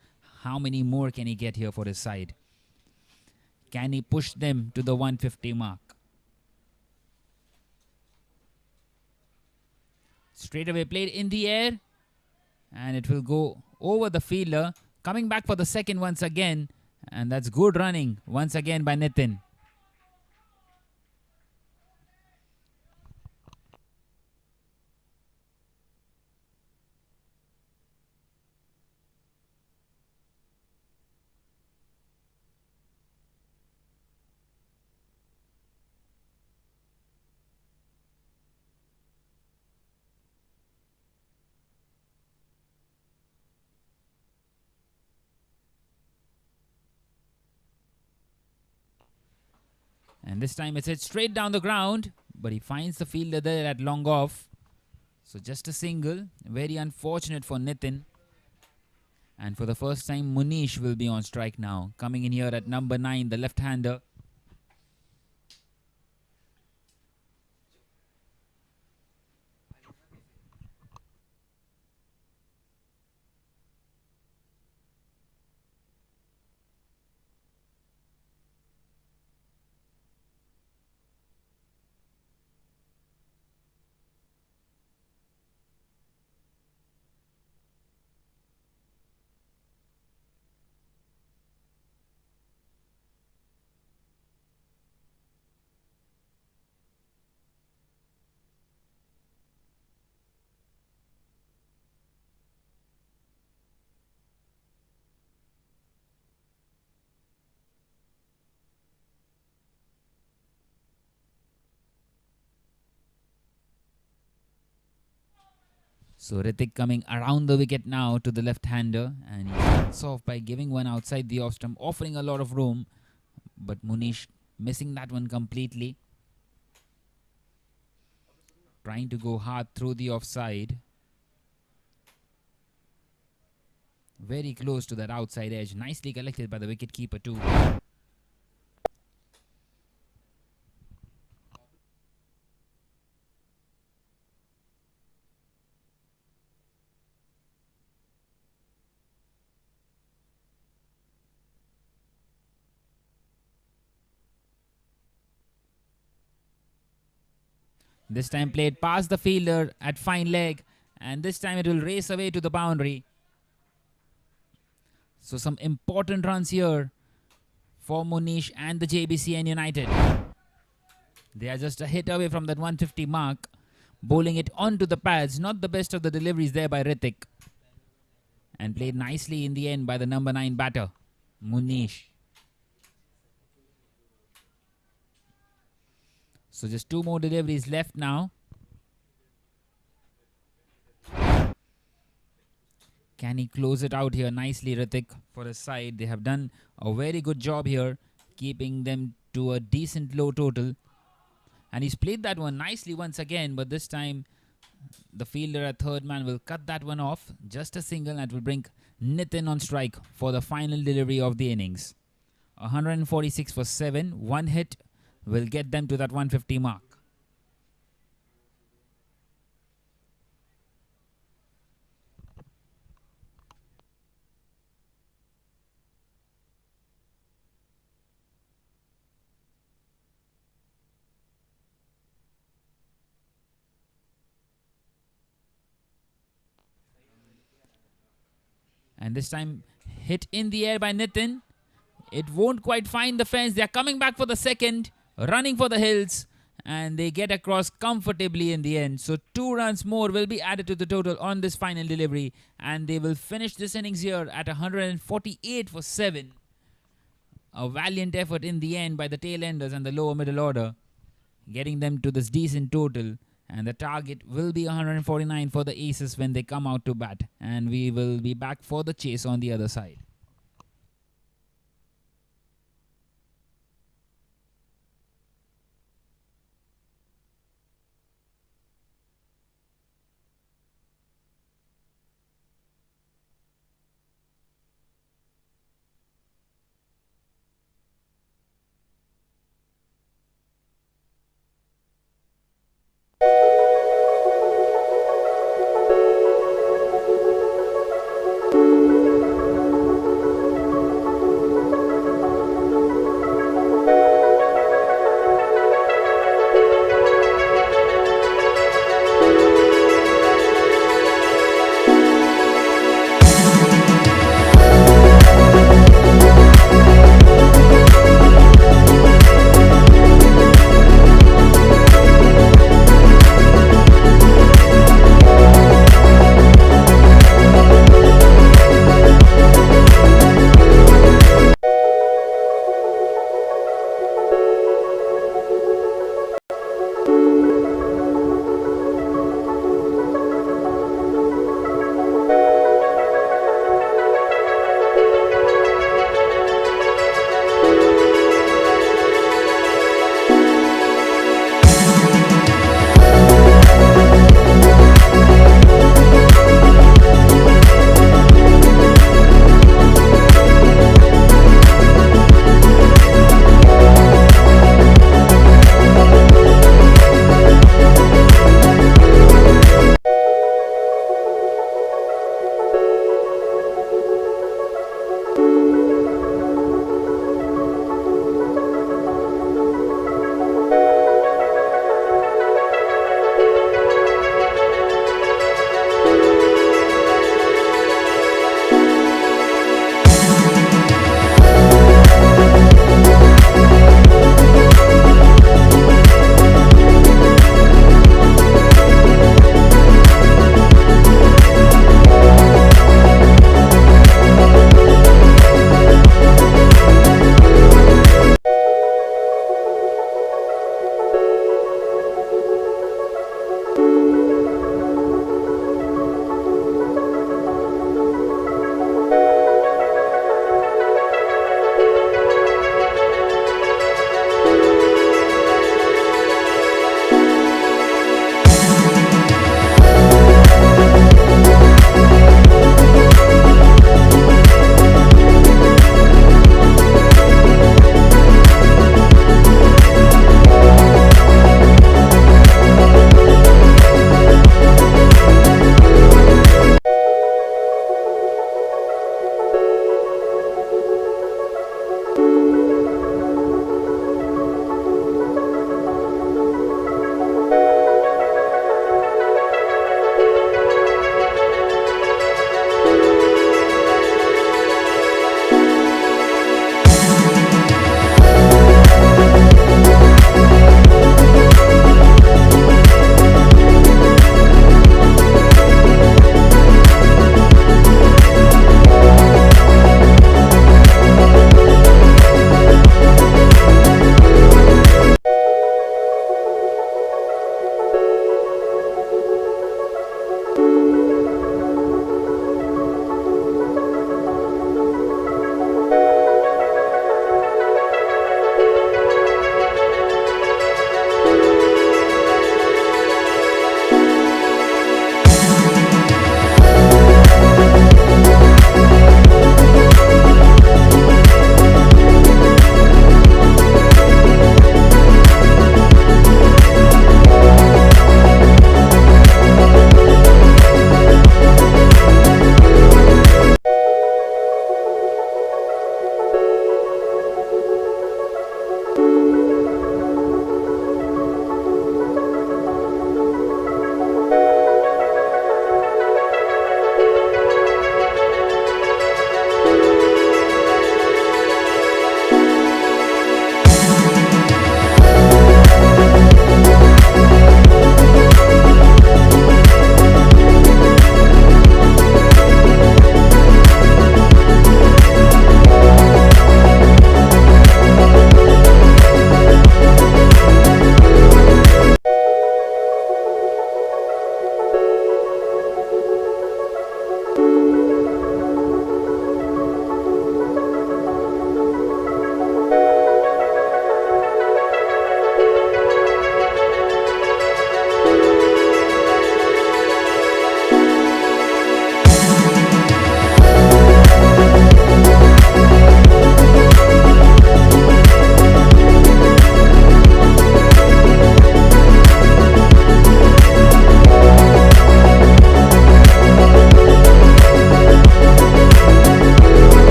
How many more can he get here for his side? Can he push them to the 150 mark? Straight away played in the air. And it will go over the fielder. Coming back for the second once again. And that's good running once again by Nitin. And this time it's hit straight down the ground. But he finds the fielder there at long off. So just a single. Very unfortunate for Nitin. And for the first time, Munish will be on strike now. Coming in here at number 9, the left-hander. So Ritik coming around the wicket now to the left-hander. And he starts off by giving one outside the off-stump, offering a lot of room. But Munish missing that one completely. Trying to go hard through the offside. Very close to that outside edge. Nicely collected by the wicketkeeper too. This time played past the fielder at fine leg, and this time it will race away to the boundary. So some important runs here for Munish and the JBCN United. They are just a hit away from that 150 mark, bowling it onto the pads. Not the best of the deliveries there by Ritik, and played nicely in the end by the number 9 batter, Munish. So just 2 more deliveries left now. Can he close it out here nicely, Ritik, for his side? They have done a very good job here, keeping them to a decent low total. And he's played that one nicely once again, but this time the fielder at third man will cut that one off. Just a single that will bring Nitin on strike for the final delivery of the innings. 146 for 7. One hit will get them to that 150 mark. And this time hit in the air by Nitin. It won't quite find the fence. They're coming back for the second, running for the hills, and they get across comfortably in the end. So 2 runs more will be added to the total on this final delivery, and they will finish this innings here at 148 for 7. A valiant effort in the end by the tail enders and the lower middle order, getting them to this decent total. And the target will be 149 for the aces when they come out to bat. And we will be back for the chase on the other side.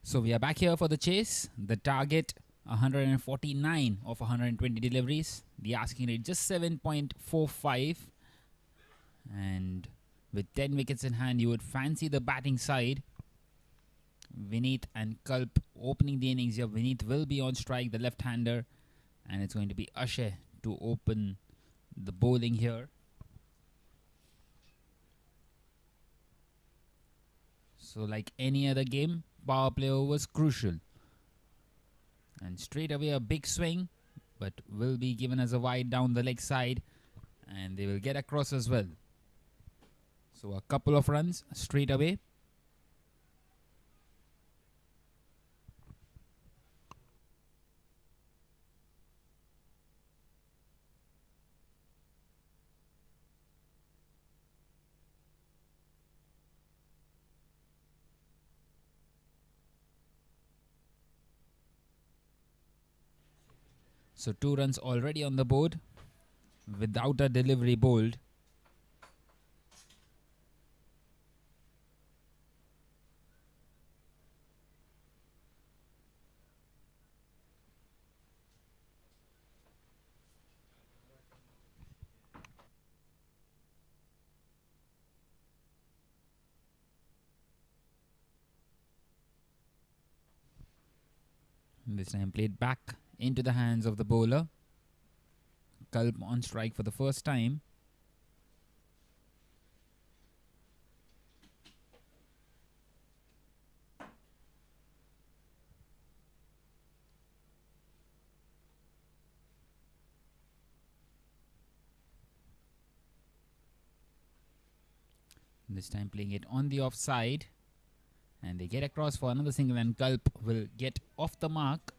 So we are back here for the chase. The target 149 of 120 deliveries. The asking rate just 7.45. And with 10 wickets in hand, you would fancy the batting side. Vineet and Kalp opening the innings here. Vineet will be on strike, the left-hander. And it's going to be Ashay to open the bowling here. So like any other game, power play was crucial. And straight away a big swing, but will be given as a wide down the leg side. And they will get across as well. So a couple of runs straight away. So 2 runs already on the board without a delivery bowled. This time played back into the hands of the bowler. Kalp on strike for the first time. This time playing it on the offside. And they get across for another single and Kalp will get off the mark.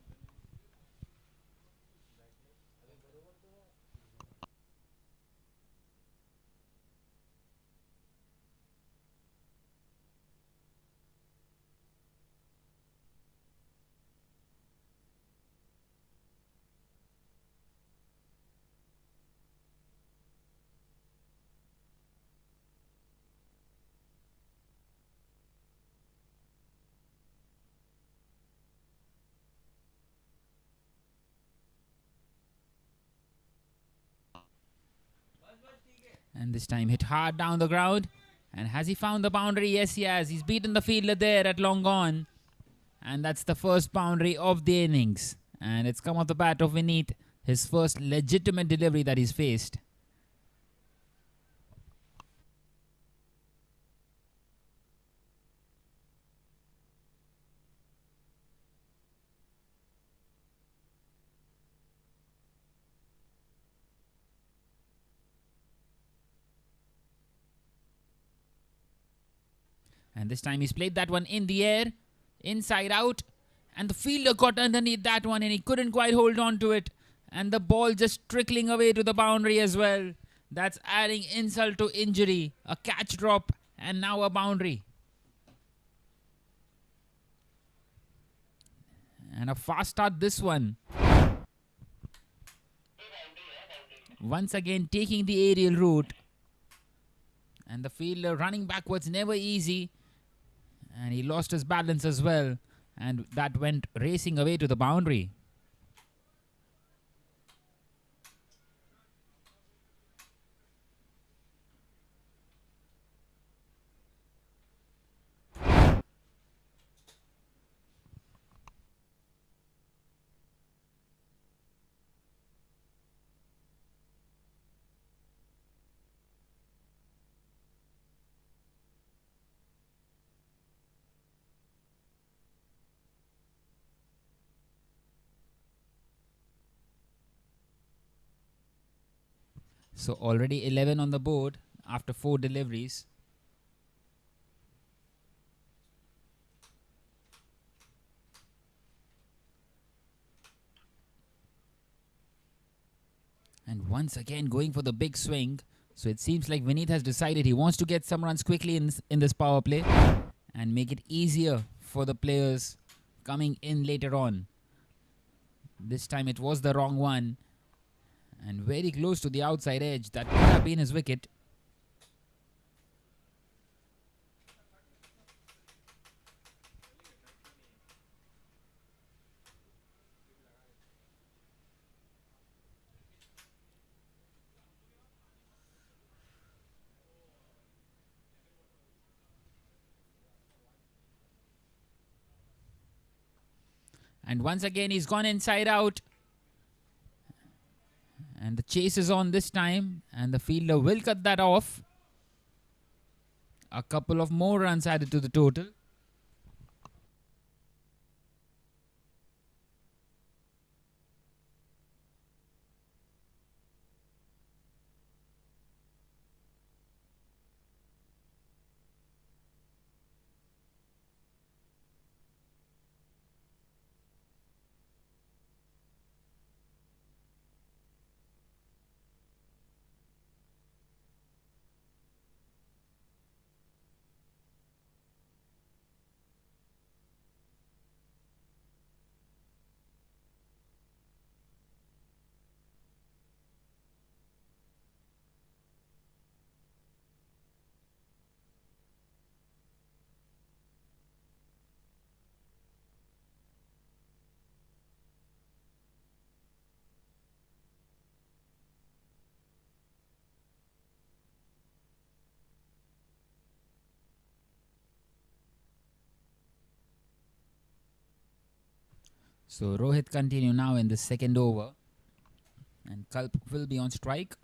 And this time hit hard down the ground. And has he found the boundary? Yes, he has. He's beaten the fielder there at long on. And that's the first boundary of the innings. And it's come off the bat of Vineet. His first legitimate delivery that he's faced. And this time he's played that one in the air, inside out. And the fielder got underneath that one and he couldn't quite hold on to it. And the ball just trickling away to the boundary as well. That's adding insult to injury. A catch drop and now a boundary. And a fast start this one. Once again taking the aerial route. And the fielder running backwards, never easy. And he lost his balance as well. And that went racing away to the boundary. So already 11 on the board after 4 deliveries. And once again going for the big swing. So it seems like Vineet has decided he wants to get some runs quickly in this power play. And make it easier for the players coming in later on. This time it was the wrong one. And very close to the outside edge. That could have been his wicket. And once again, he's gone inside out. And the chase is on this time. And the fielder will cut that off. A couple of more runs added to the total. So Rohit continue now in the second over. And Kalp will be on strike.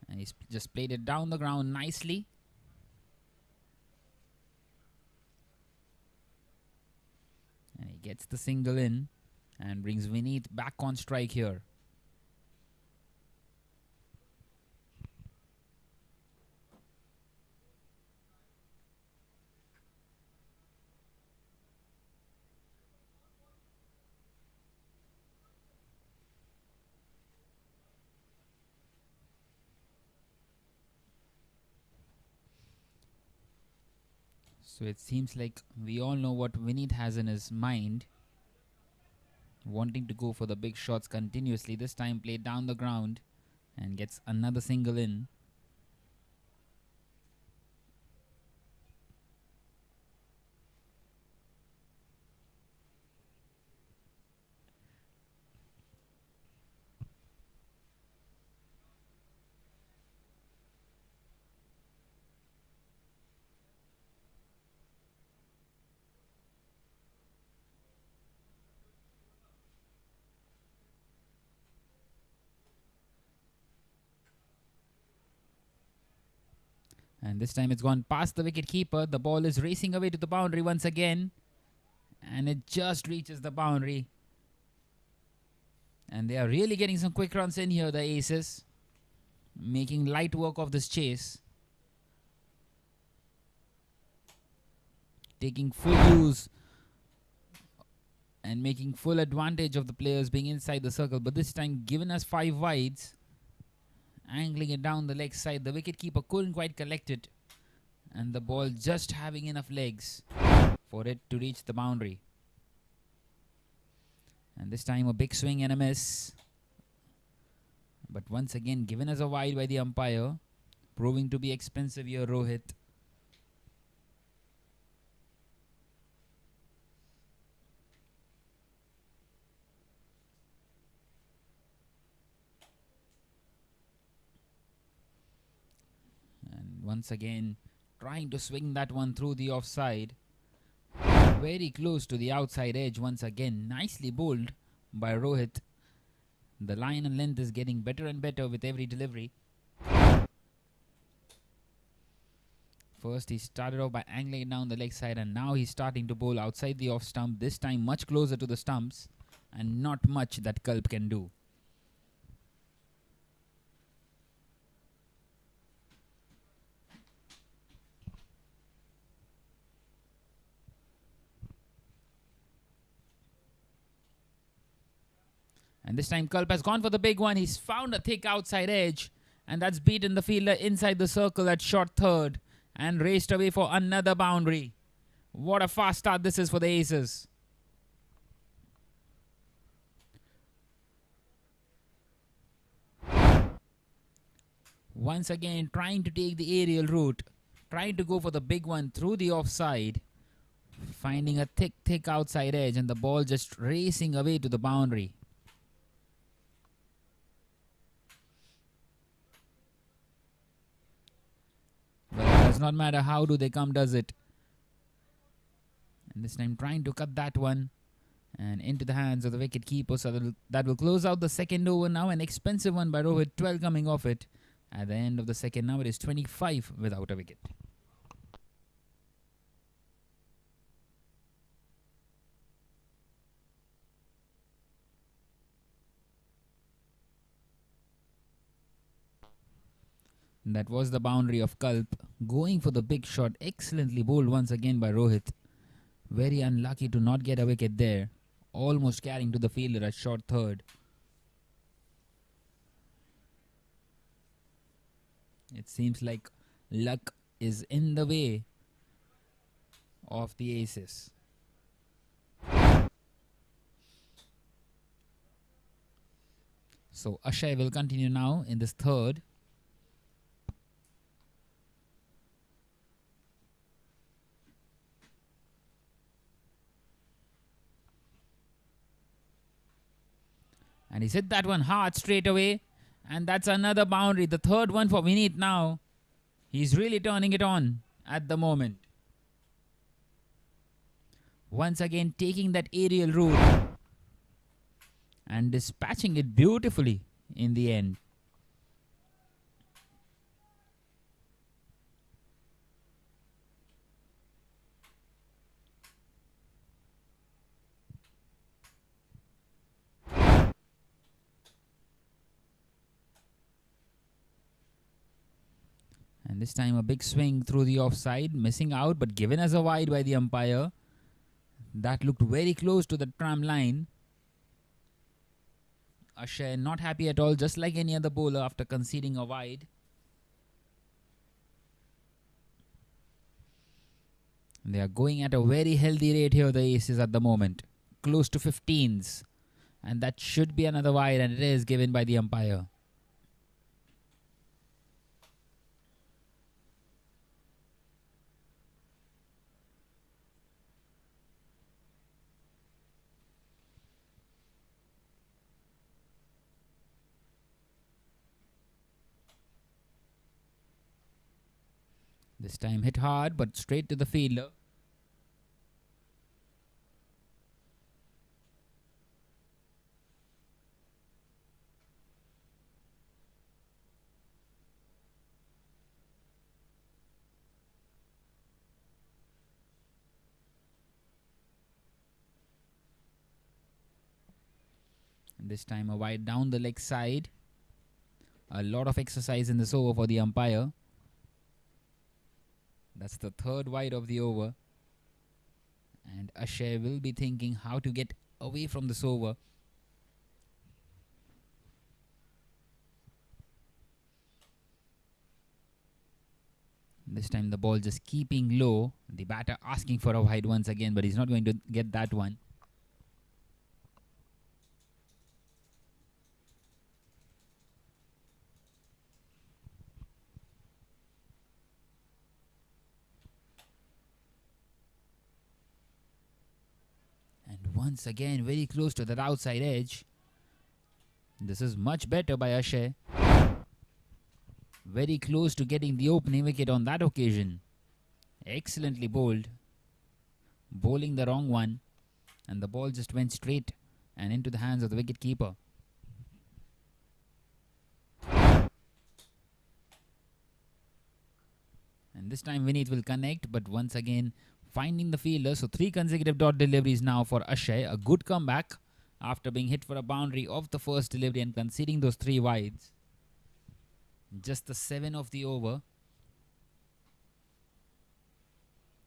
And he's just played it down the ground nicely. And he gets the single in and brings Vineet back on strike here. So it seems like we all know what Vineet has in his mind. Wanting to go for the big shots continuously. This time played down the ground and gets another single in. And this time it's gone past the wicket keeper. The ball is racing away to the boundary once again. And it just reaches the boundary. And they are really getting some quick runs in here, the aces. Making light work of this chase. Taking full use. And making full advantage of the players being inside the circle. But this time given us 5 wides. Angling it down the leg side. The wicketkeeper couldn't quite collect it. And the ball just having enough legs for it to reach the boundary. And this time a big swing and a miss. But once again given as a wide by the umpire. Proving to be expensive here, Rohit. Once again, trying to swing that one through the offside. Very close to the outside edge once again. Nicely bowled by Rohit. The line and length is getting better and better with every delivery. First, he started off by angling it down the leg side, and now he's starting to bowl outside the off stump. This time much closer to the stumps, and not much that Kalp can do. And this time Kalp has gone for the big one. He's found a thick outside edge. And that's beaten the fielder inside the circle at short third. And raced away for another boundary. What a fast start this is for the aces. Once again trying to take the aerial route. Trying to go for the big one through the offside. Finding a thick outside edge. And the ball just racing away to the boundary. But it does not matter how do they come, does it? And this time trying to cut that one. And into the hands of the wicket keeper. So that will close out the second over now. An expensive one by Rohit, 12 coming off it. At the end of the second now, it is 25 without a wicket. That was the boundary of Kalp. Going for the big shot. Excellently bowled once again by Rohit. Very unlucky to not get a wicket there. Almost carrying to the fielder at short third. It seems like luck is in the way of the aces. So Akshay will continue now in this third. And he's hit that one hard straight away. And that's another boundary. The third one for Vineet now. He's really turning it on at the moment. Once again taking that aerial route. And dispatching it beautifully in the end. And this time a big swing through the offside, missing out but given as a wide by the umpire. That looked very close to the tram line. Akshay not happy at all, just like any other bowler after conceding a wide. They are going at a very healthy rate here, the aces at the moment. Close to 15s. And that should be another wide, and it is given by the umpire. This time hit hard, but straight to the fielder. And this time a wide down the leg side. A lot of exercise in this over for the umpire. That's the third wide of the over. And Akshay will be thinking how to get away from this over. This time the ball just keeping low. The batter asking for a wide once again, but he's not going to get that one. Once again, very close to that outside edge. This is much better by Akshay. Very close to getting the opening wicket on that occasion. Excellently bowled. Bowling the wrong one. And the ball just went straight and into the hands of the wicket keeper. And this time Vineet will connect, but once again finding the fielder. So 3 consecutive dot deliveries now for Akshay. A good comeback after being hit for a boundary of the first delivery and conceding those 3 wides. Just the 7 of the over.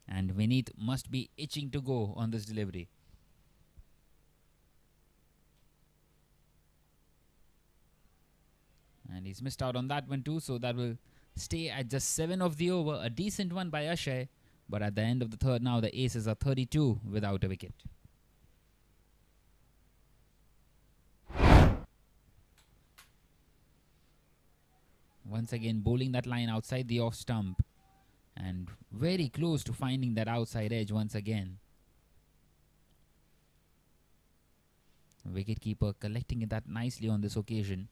And Vineet must be itching to go on this delivery. And he's missed out on that one too. So that will stay at just 7 of the over. A decent one by Akshay. But at the end of the third now, the aces are 32 without a wicket. Once again, bowling that line outside the off stump. And very close to finding that outside edge once again. Wicketkeeper collecting that nicely on this occasion.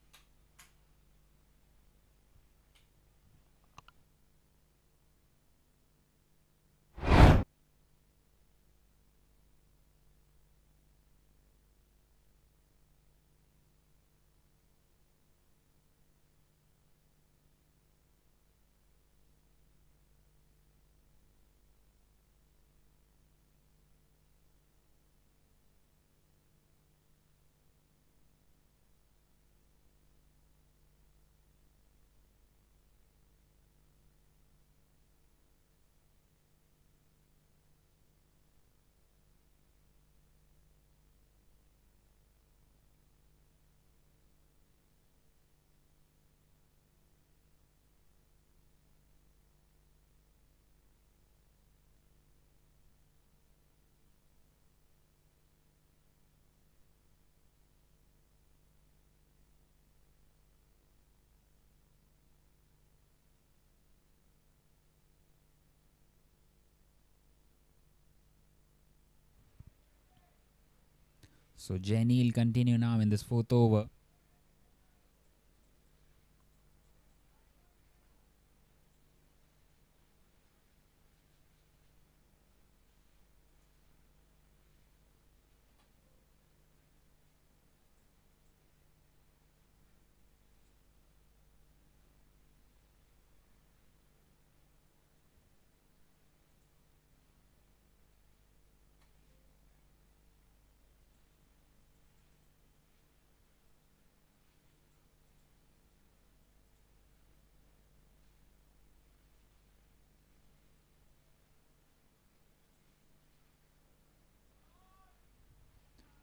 So Jenny will continue now in this fourth over.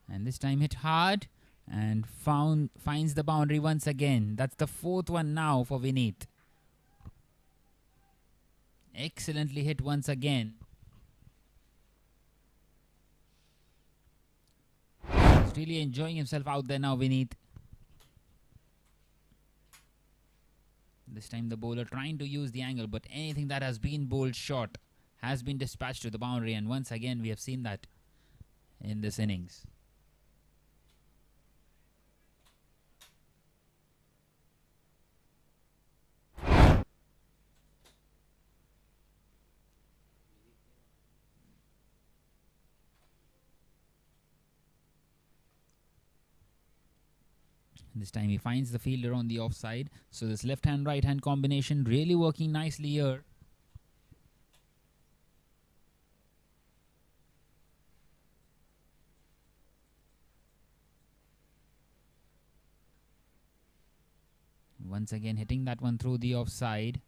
And this time hit hard and finds the boundary once again. That's the fourth one now for Vineet. Excellently hit once again. He's really enjoying himself out there now, Vineet. This time the bowler trying to use the angle, but anything that has been bowled short has been dispatched to the boundary, and once again we have seen that in this innings. This time he finds the fielder on the offside. So this left hand right hand combination really working nicely here. Once again hitting that one through the offside.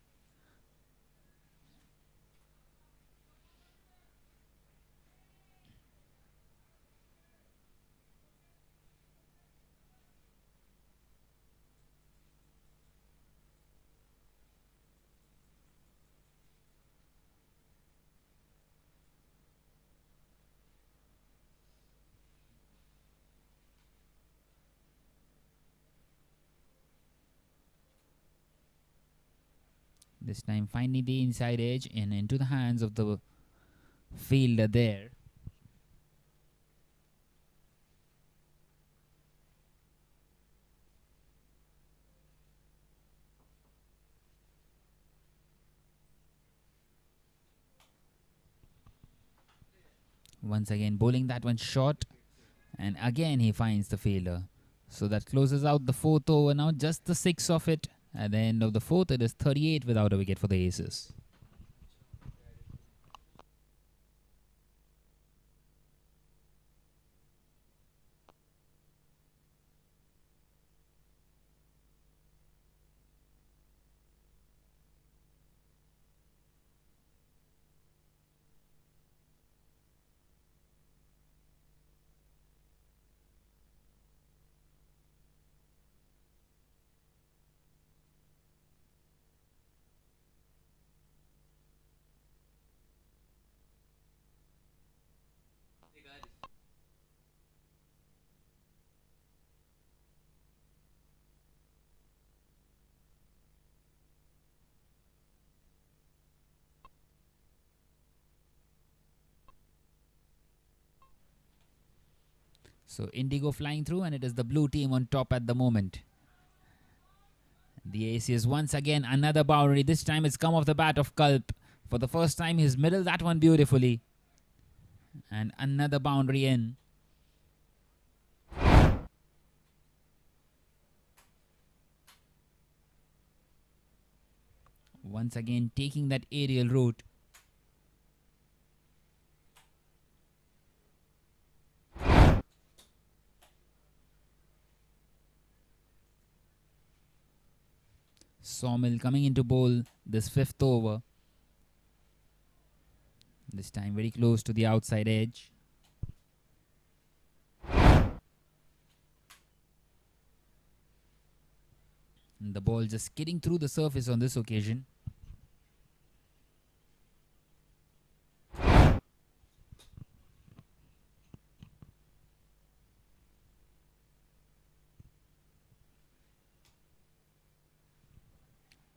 This time finding the inside edge and into the hands of the fielder there. Once again bowling that one short, and again he finds the fielder. So that closes out the fourth over now, just the six of it. At the end of the fourth, it is 38 without a wicket for the Aces. So Indigo flying through, and it is the blue team on top at the moment. The ace is once again another boundary. This time it's come off the bat of Kalp. For the first time he's middled that one beautifully. And another boundary in. Once again taking that aerial route. Sawmill coming into bowl this fifth over. This time very close to the outside edge. And the ball just skidding through the surface on this occasion.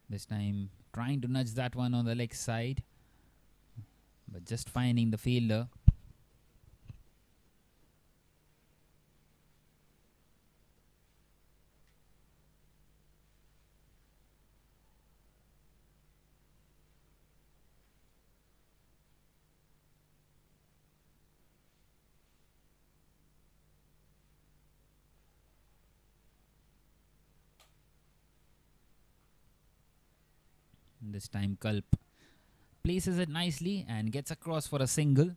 This time trying to nudge that one on the leg side, but just finding the fielder. This time Kalp places it nicely and gets across for a single.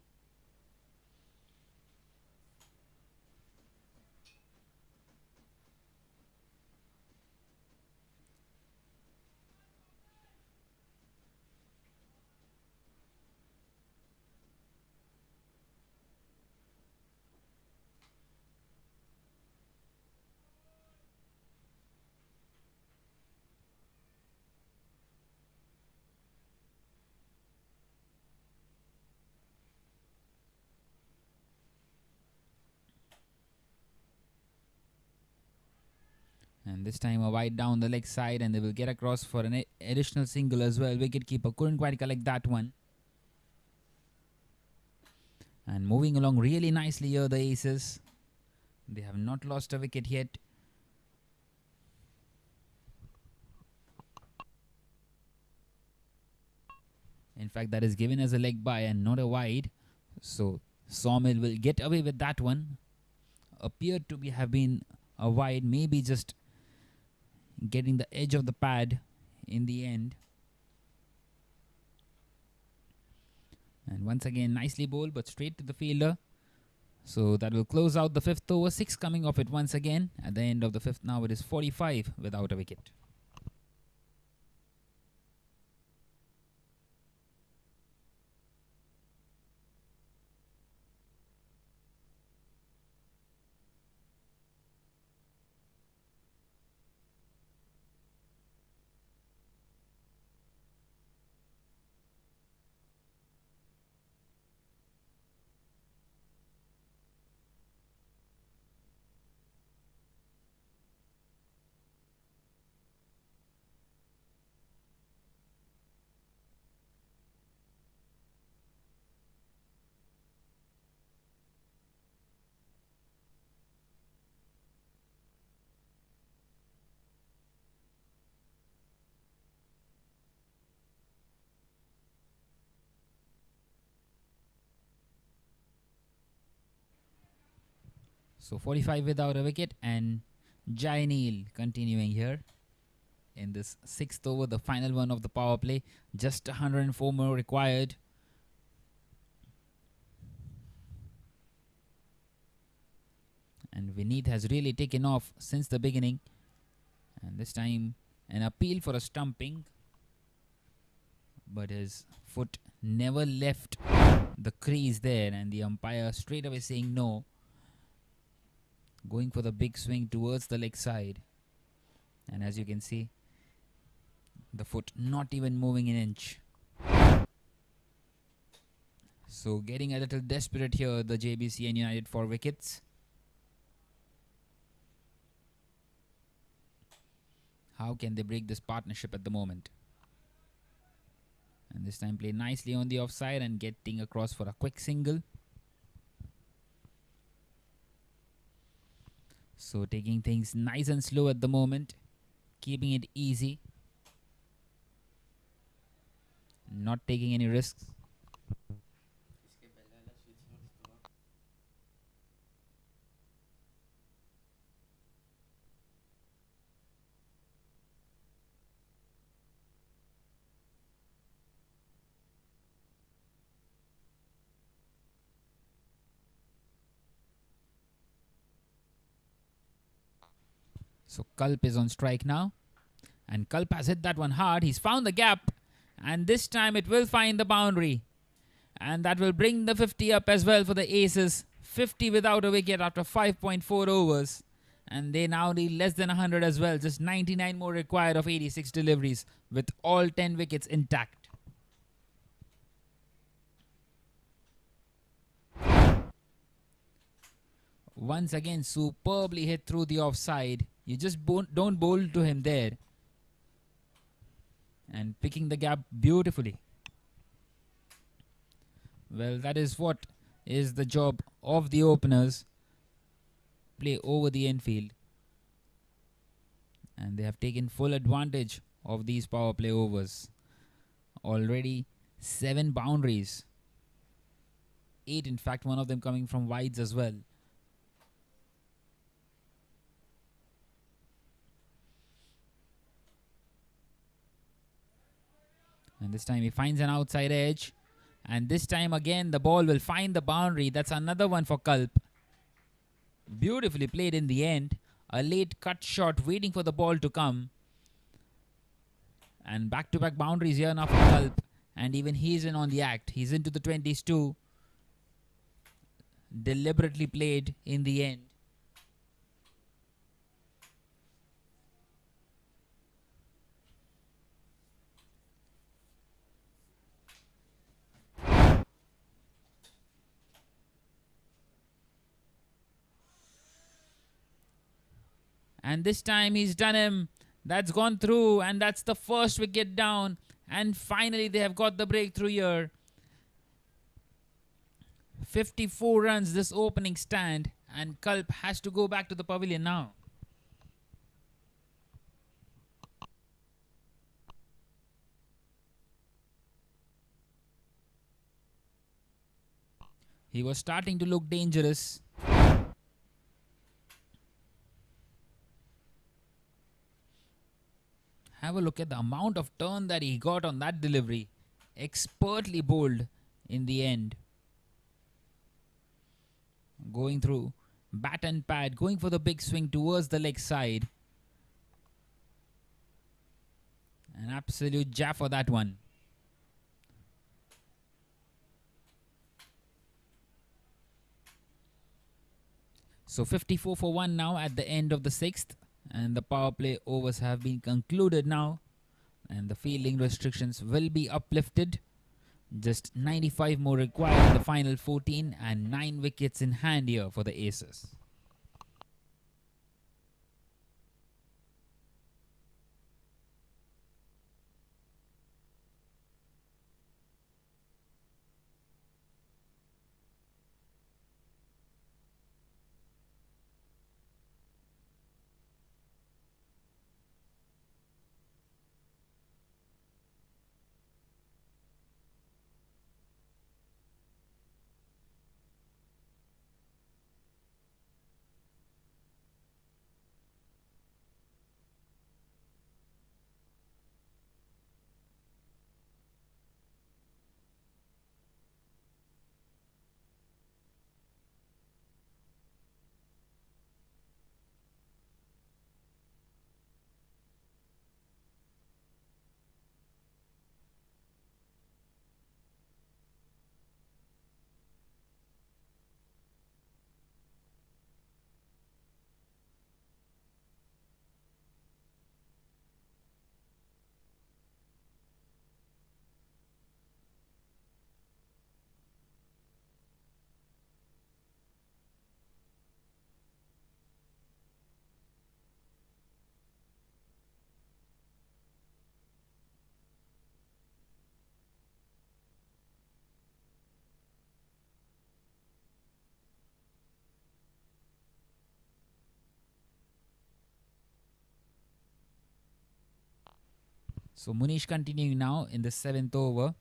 And this time a wide down the leg side, and they will get across for an additional single as well. Wicketkeeper couldn't quite collect that one. And moving along really nicely here, the Aces. They have not lost a wicket yet. In fact, that is given as a leg by and not a wide. So Sawmill will get away with that one. Appeared to have been a wide, maybe just getting the edge of the pad in the end. And once again, nicely bowled, but straight to the fielder. So that will close out the 5th over. 6 coming off it once again. At the end of the 5th now, it is 45 without a wicket. So 45 without a wicket, and Jai Neil continuing here in this 6th over, the final one of the power play. Just 104 more required. And Vineet has really taken off since the beginning. And this time an appeal for a stumping, but his foot never left the crease there, and the umpire straight away saying no. Going for the big swing towards the leg side. And as you can see, the foot not even moving an inch. So getting a little desperate here, the Jbcn United for wickets. How can they break this partnership at the moment? And this time play nicely on the offside and getting across for a quick single. So taking things nice and slow at the moment, keeping it easy, not taking any risks. So Kalp is on strike now, and Kalp has hit that one hard. He's found the gap, and this time it will find the boundary, and that will bring the 50 up as well for the Aces. 50 without a wicket after 5.4 overs, and they now need less than 100 as well. Just 99 more required of 86 deliveries with all 10 wickets intact. Once again, superbly hit through the offside. You just don't bowl to him there. And picking the gap beautifully. Well, that is what is the job of the openers. Play over the infield. And they have taken full advantage of these power play overs. Already 7 boundaries. 8, in fact, one of them coming from wides as well. And this time he finds an outside edge. And this time again the ball will find the boundary. That's another one for Kalp. Beautifully played in the end. A late cut shot waiting for the ball to come. And back-to-back boundaries here now for Kalp. And even he's in on the act. He's into the 20s too. Deliberately played in the end. And this time he's done him. That's gone through, and that's the first wicket down. And finally they have got the breakthrough here. 54 runs this opening stand, and Kalp has to go back to the pavilion now. He was starting to look dangerous. Have a look at the amount of turn that he got on that delivery. Expertly bowled in the end. Going through, bat and pad, going for the big swing towards the leg side. An absolute jab for that one. So 54 for 1 now at the end of the 6th. And the power play overs have been concluded now. And the fielding restrictions will be uplifted. Just 95 more required in the final 14 and 9 wickets in hand here for the Aces. So Munish continuing now in the 7th over.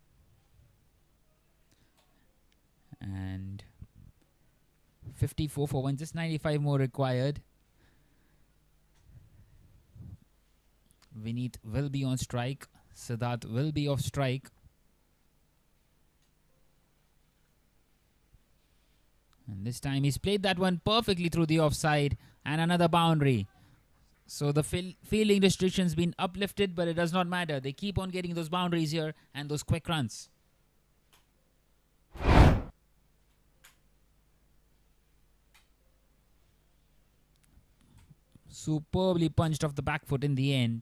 And 54 for 1, just 95 more required. Vineet will be on strike. Siddharth will be off strike. And this time he's played that one perfectly through the offside. And another boundary. So the fielding restrictions been uplifted, but it does not matter. They keep on getting those boundaries here and those quick runs. Superbly punched off the back foot in the end.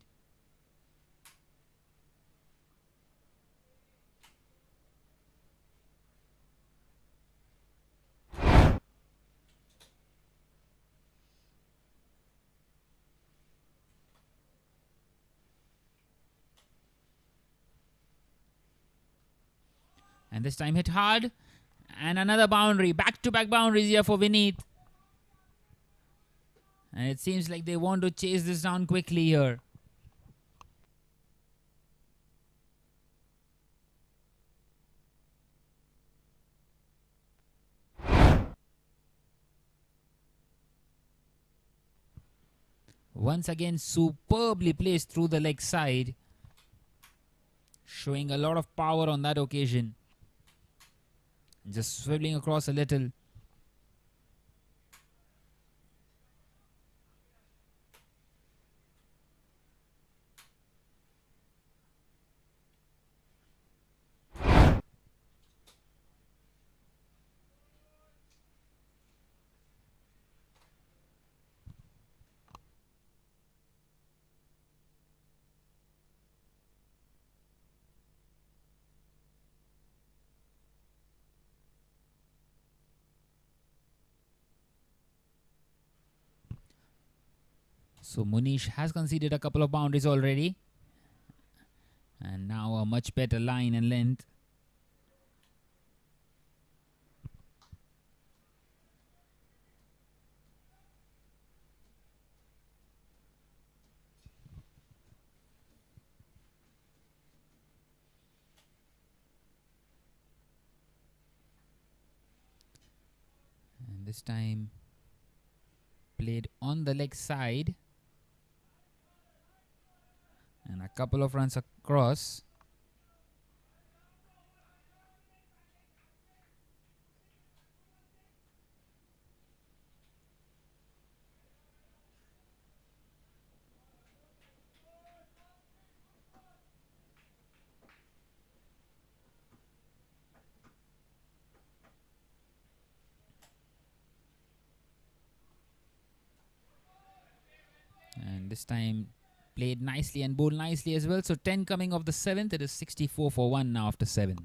And this time hit hard. And another boundary. Back-to-back boundaries here for Vineet. And it seems like they want to chase this down quickly here. Once again, superbly placed through the leg side. showing a lot of power on that occasion. Just swiveling across a little. So Munish has conceded a couple of boundaries already. And now a much better line and length. And this time played on the leg side. And a couple of runs across. And this time played nicely and bowled nicely as well. So 10 coming off the 7th. It is 64 for 1 now after 7.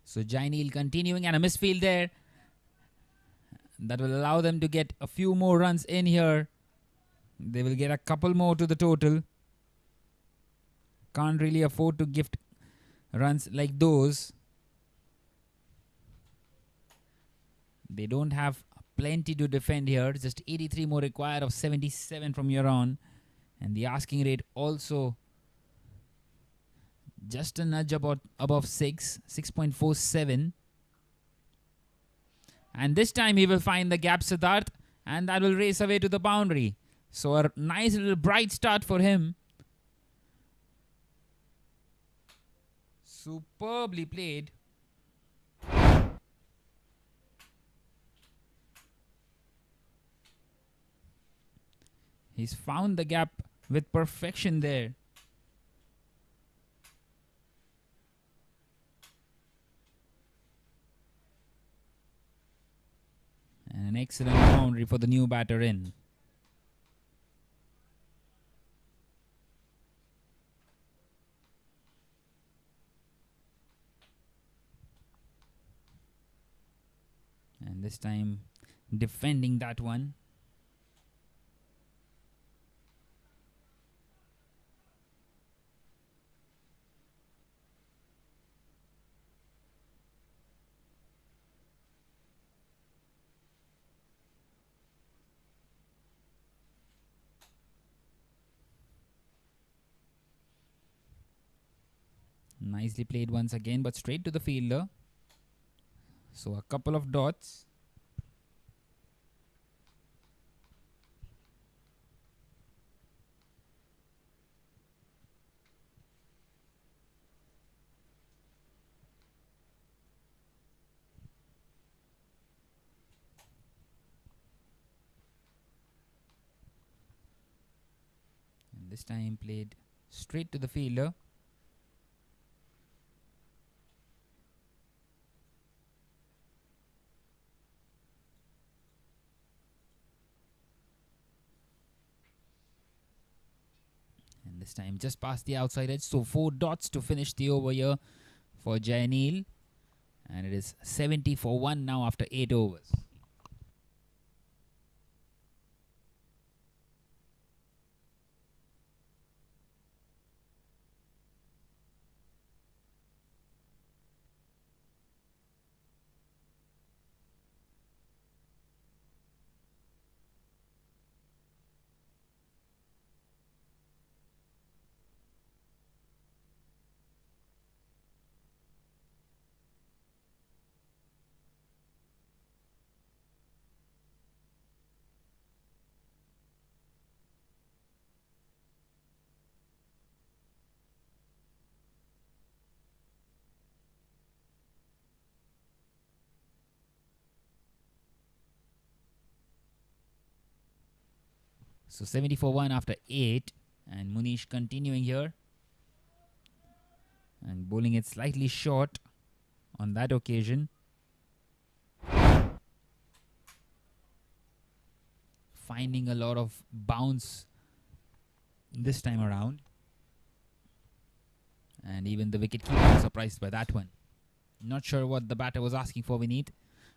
So Jainil continuing, and a misfield there. That will allow them to get a few more runs in here. They will get a couple more to the total. Can't really afford to gift runs like those. They don't have plenty to defend here. Just 83 more required of 77 from here on. And the asking rate also just a nudge above 6.47. And this time he will find the gap, Siddharth, and that will race away to the boundary. So a nice little bright start for him. Superbly played. He's found the gap with perfection there. And an excellent boundary for the new batter in. And this time defending that one. Nicely played once again, but straight to the fielder. So a couple of dots. And this time played straight to the fielder. And this time just past the outside edge. So 4 dots to finish the over here for Jayanil. And it is 70 for 1 now after 8 overs. So 70 for 1 after 8. And Munish continuing here. And bowling it slightly short on that occasion. Finding a lot of bounce this time around. And even the wicketkeeper was surprised by that one. Not sure what the batter was asking for, Vineet.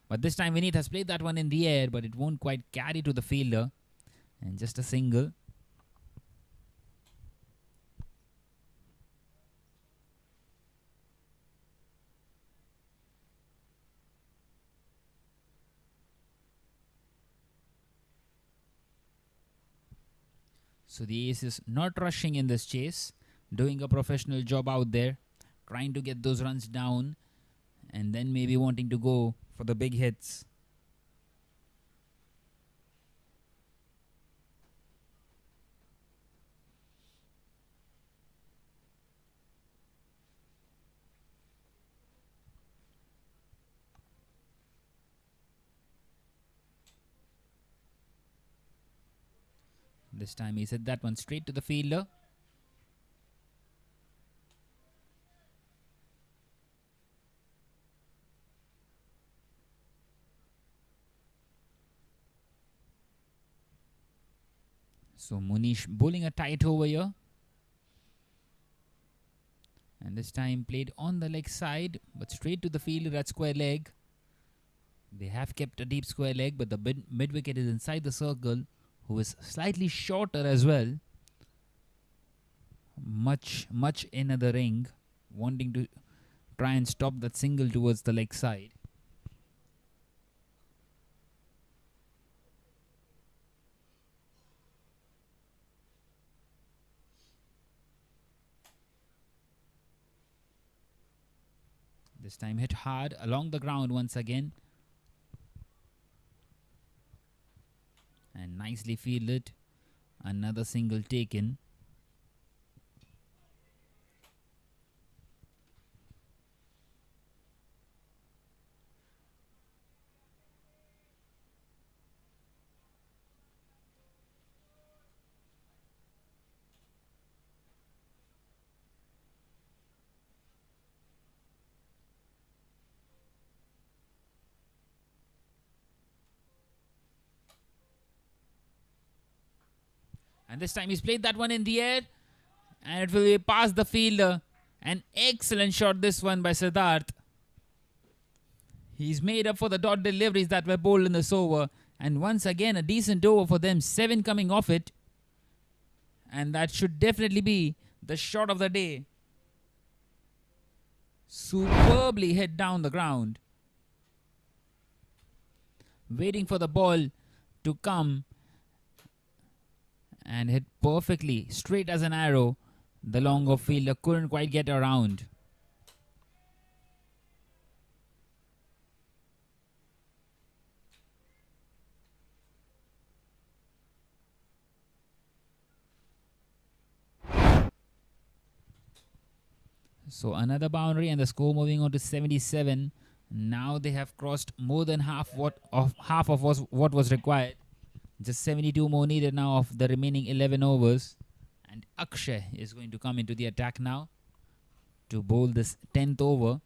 But this time Vineet has played that one in the air, but it won't quite carry to the fielder. And just a single. So the ace is not rushing in this chase, doing a professional job out there, trying to get those runs down, and then maybe wanting to go for the big hits. This time he hit that one straight to the fielder. So Munish bowling a tight over here. And this time played on the leg side, but straight to the fielder at square leg. They have kept a deep square leg, but the mid wicket is inside the circle, who is slightly shorter as well. Much in the ring, wanting to try and stop that single towards the leg side. This time hit hard along the ground once again. And nicely fielded. Another single taken. And this time he's played that one in the air. And it will be past the fielder. An excellent shot this one by Siddharth. He's made up for the dot deliveries that were bowled in this over. And once again a decent over for them. 7 coming off it. And that should definitely be the shot of the day. Superbly hit down the ground. Waiting for the ball to come. And hit perfectly, straight as an arrow. The long off fielder couldn't quite get around. So another boundary and the score moving on to 77. Now they have crossed more than half of what was required. Just 72 more needed now of the remaining 11 overs. And Akshay is going to come into the attack now to bowl this 10th over.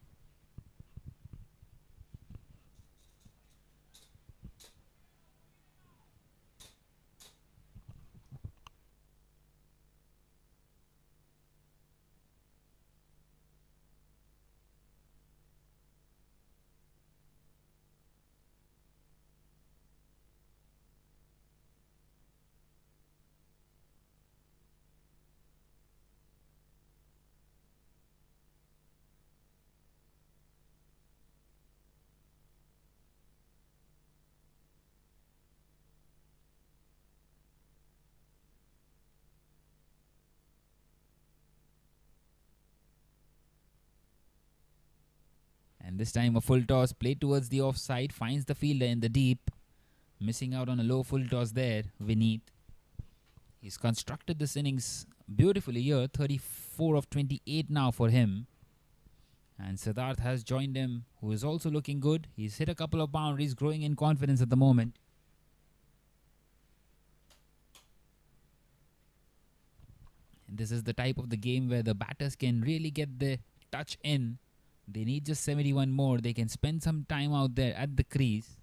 And this time a full toss played towards the offside, finds the fielder in the deep. Missing out on a low full toss there, Vineet. He's constructed this innings beautifully here, 34 of 28 now for him. And Siddharth has joined him, who is also looking good. He's hit a couple of boundaries, growing in confidence at the moment. And this is the type of the game where the batters can really get their touch in. They need just 71 more. They can spend some time out there at the crease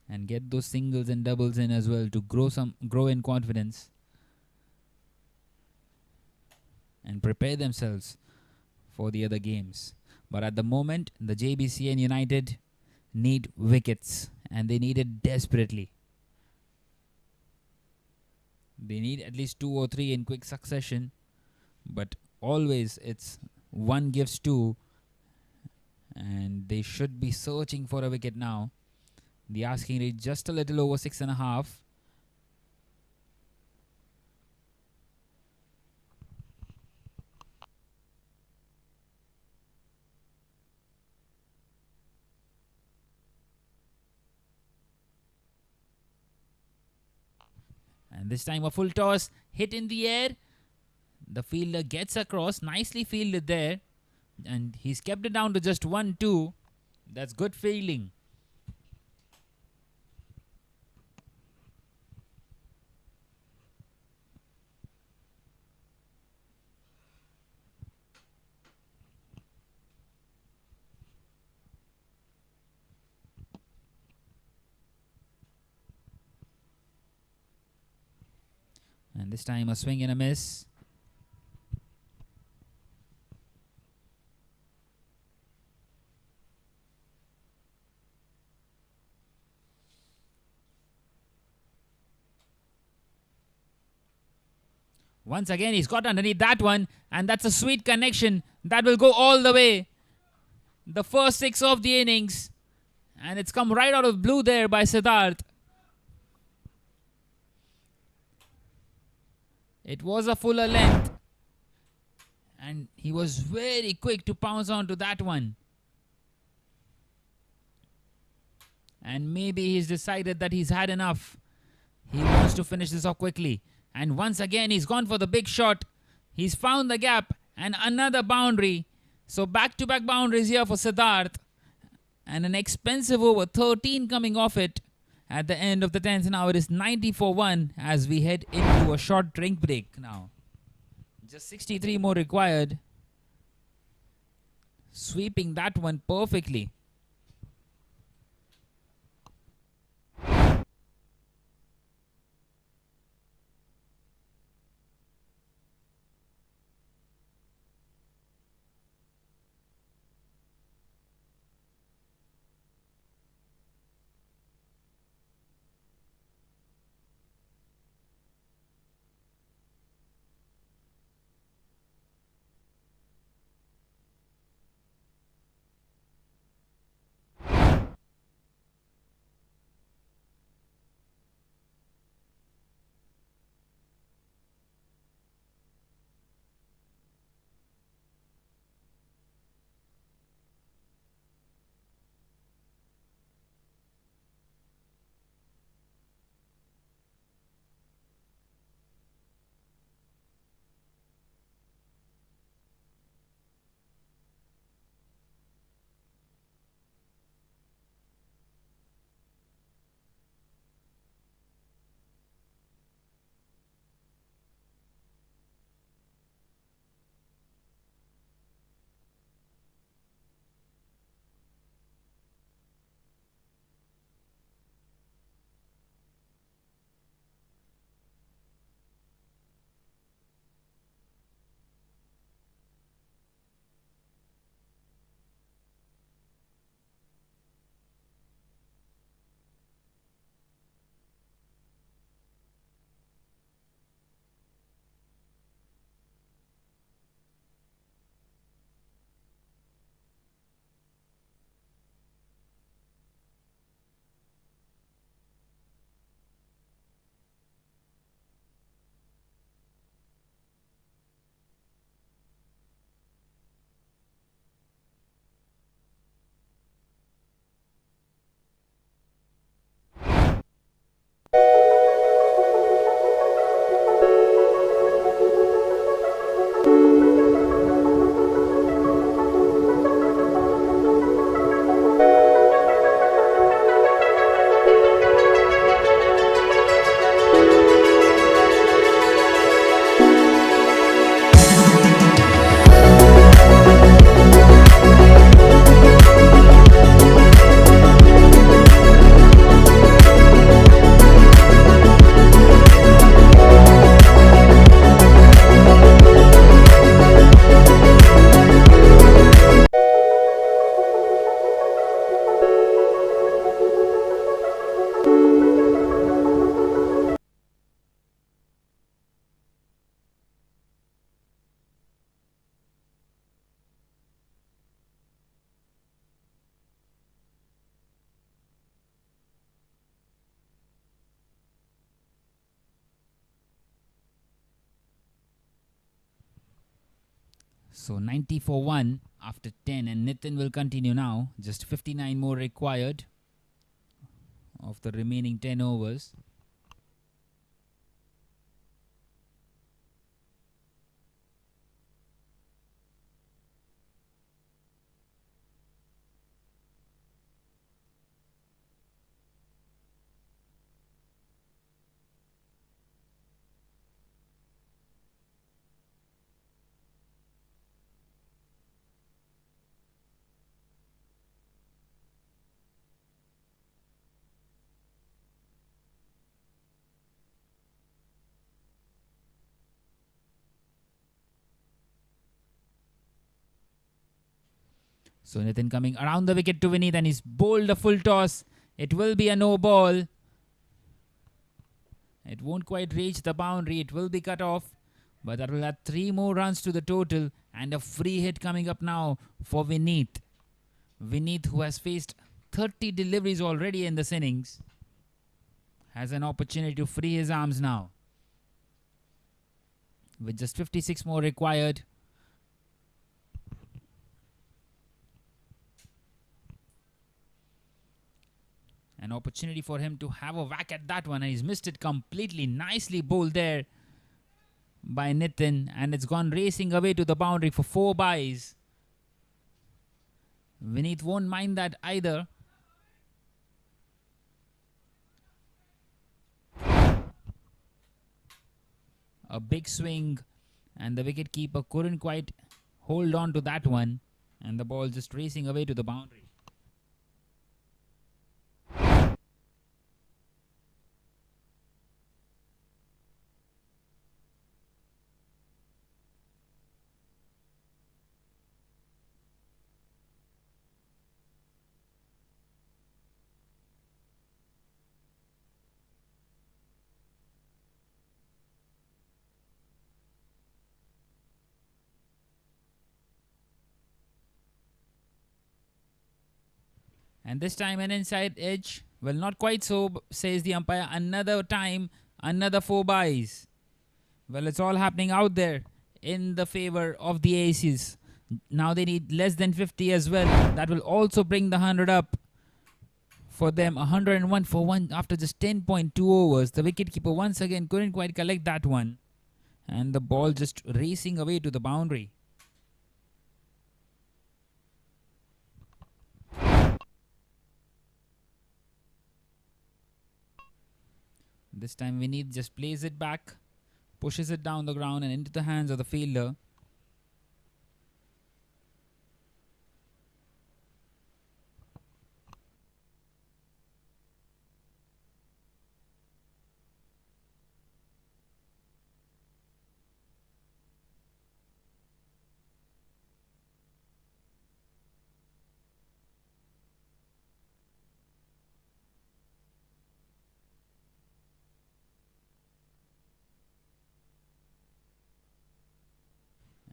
and get those singles and doubles in as well to grow in confidence and prepare themselves for the other games. But at the moment, the Jbcn United need wickets, and they need it desperately. They need at least 2 or 3 in quick succession, but always it's one gives 2, and they should be searching for a wicket now. The asking rate just a little over 6.5. And this time a full toss, hit in the air. The fielder gets across, nicely fielded there. And he's kept it down to just 1-2. That's good fielding. And this time a swing and a miss. Once again, he's got underneath that one, and that's a sweet connection that will go all the way. The first 6 of the innings, and it's come right out of blue there by Siddharth. It was a fuller length, and he was very quick to pounce onto that one. And maybe he's decided that he's had enough. He wants to finish this off quickly. And once again, he's gone for the big shot. He's found the gap and another boundary. So back-to-back boundaries here for Siddharth. And an expensive over, 13 coming off it at the end of the 10th. Now it is 90 for 1 as we head into a short drink break now. Just 63 more required. Sweeping that one perfectly. So 90 for 1 after 10, and Nitin will continue now. Just 59 more required of the remaining 10 overs. So Nitin coming around the wicket to Vineet, and he's bowled a full toss. It will be a no ball. It won't quite reach the boundary. It will be cut off. But that will add 3 more runs to the total. And a free hit coming up now for Vineet. Vineet, who has faced 30 deliveries already in this innings, has an opportunity to free his arms now. With just 56 more required. An opportunity for him to have a whack at that one, and he's missed it completely. Nicely bowled there by Nitin, and it's gone racing away to the boundary for 4 byes. Vineet won't mind that either. A big swing, and the wicketkeeper couldn't quite hold on to that one, and the ball just racing away to the boundary. And this time an inside edge. Well, not quite so, says the umpire. Another time, another 4 byes. Well, it's all happening out there in the favor of the Aces. Now they need less than 50 as well. That will also bring the 100 up for them. 101 for 1 after just 10.2 overs. The wicketkeeper once again couldn't quite collect that one. And the ball just racing away to the boundary. This time Vineet just plays it back, pushes it down the ground and into the hands of the fielder.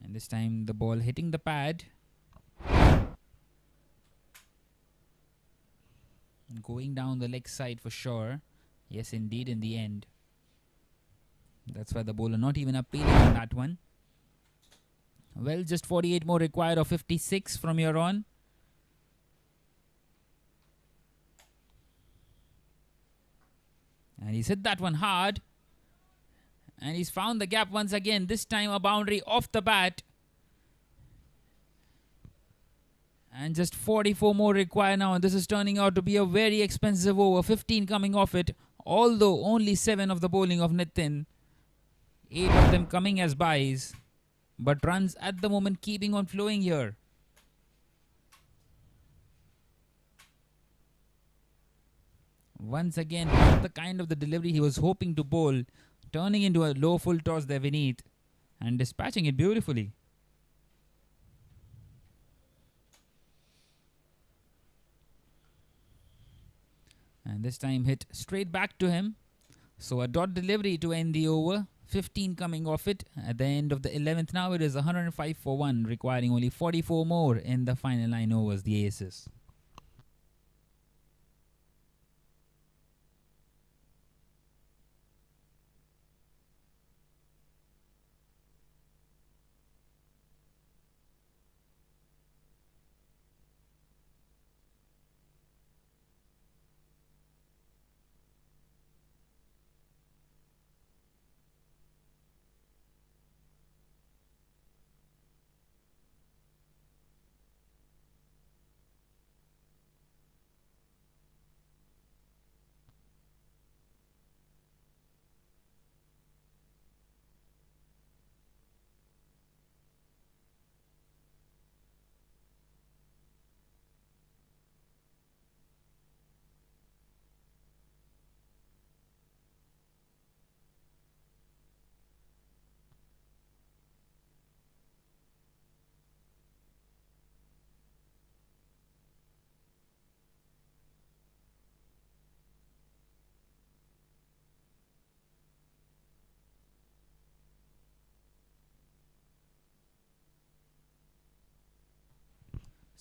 And this time the ball hitting the pad. Going down the leg side for sure. Yes, indeed, in the end. That's why the bowler not even appealing on that one. Well, just 48 more required, or 56 from here on. And he's hit that one hard. And he's found the gap once again. This time a boundary off the bat. And just 44 more required now. And this is turning out to be a very expensive over. 15 coming off it. Although only 7 of the bowling of Nitin. 8 of them coming as byes. But runs at the moment keeping on flowing here. Once again, not the kind of the delivery he was hoping to bowl. Turning into a low full toss there Vineet. And dispatching it beautifully. And this time hit straight back to him. So a dot delivery to end the over. 15 coming off it at the end of the 11th. Now it is 105 for 1, requiring only 44 more in the final 9 overs, the Aces.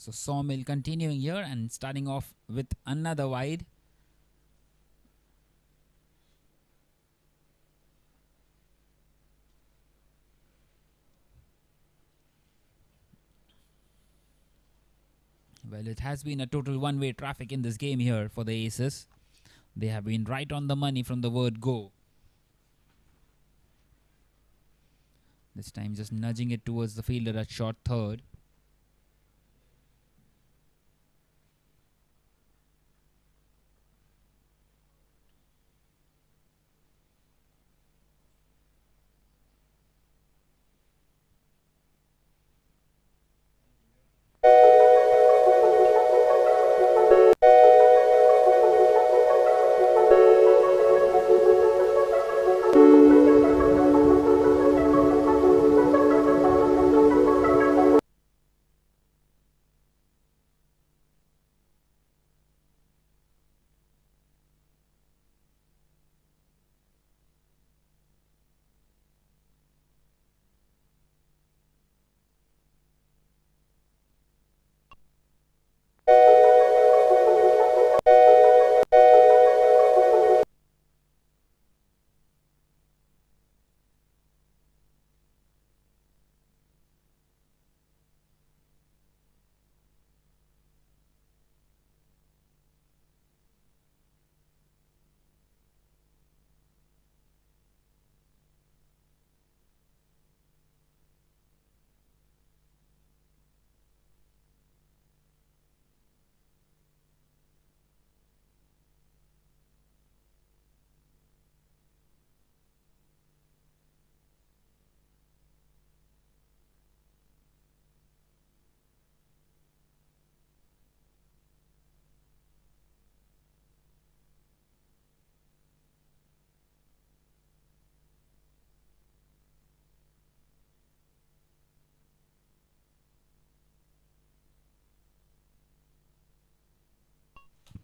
So Sawmill continuing here and starting off with another wide. Well, it has been a total one-way traffic in this game here for the Aces. They have been right on the money from the word go. This time just nudging it towards the fielder at short third.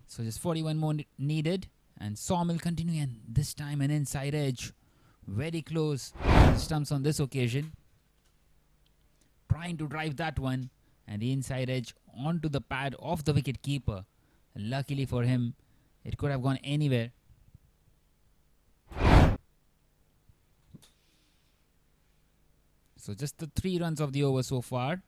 So just 41 more needed, and Sawmill continuing, and this time an inside edge. Very close to the stumps on this occasion. Trying to drive that one, and the inside edge onto the pad of the wicket keeper. Luckily for him, it could have gone anywhere. So just the 3 runs of the over so far.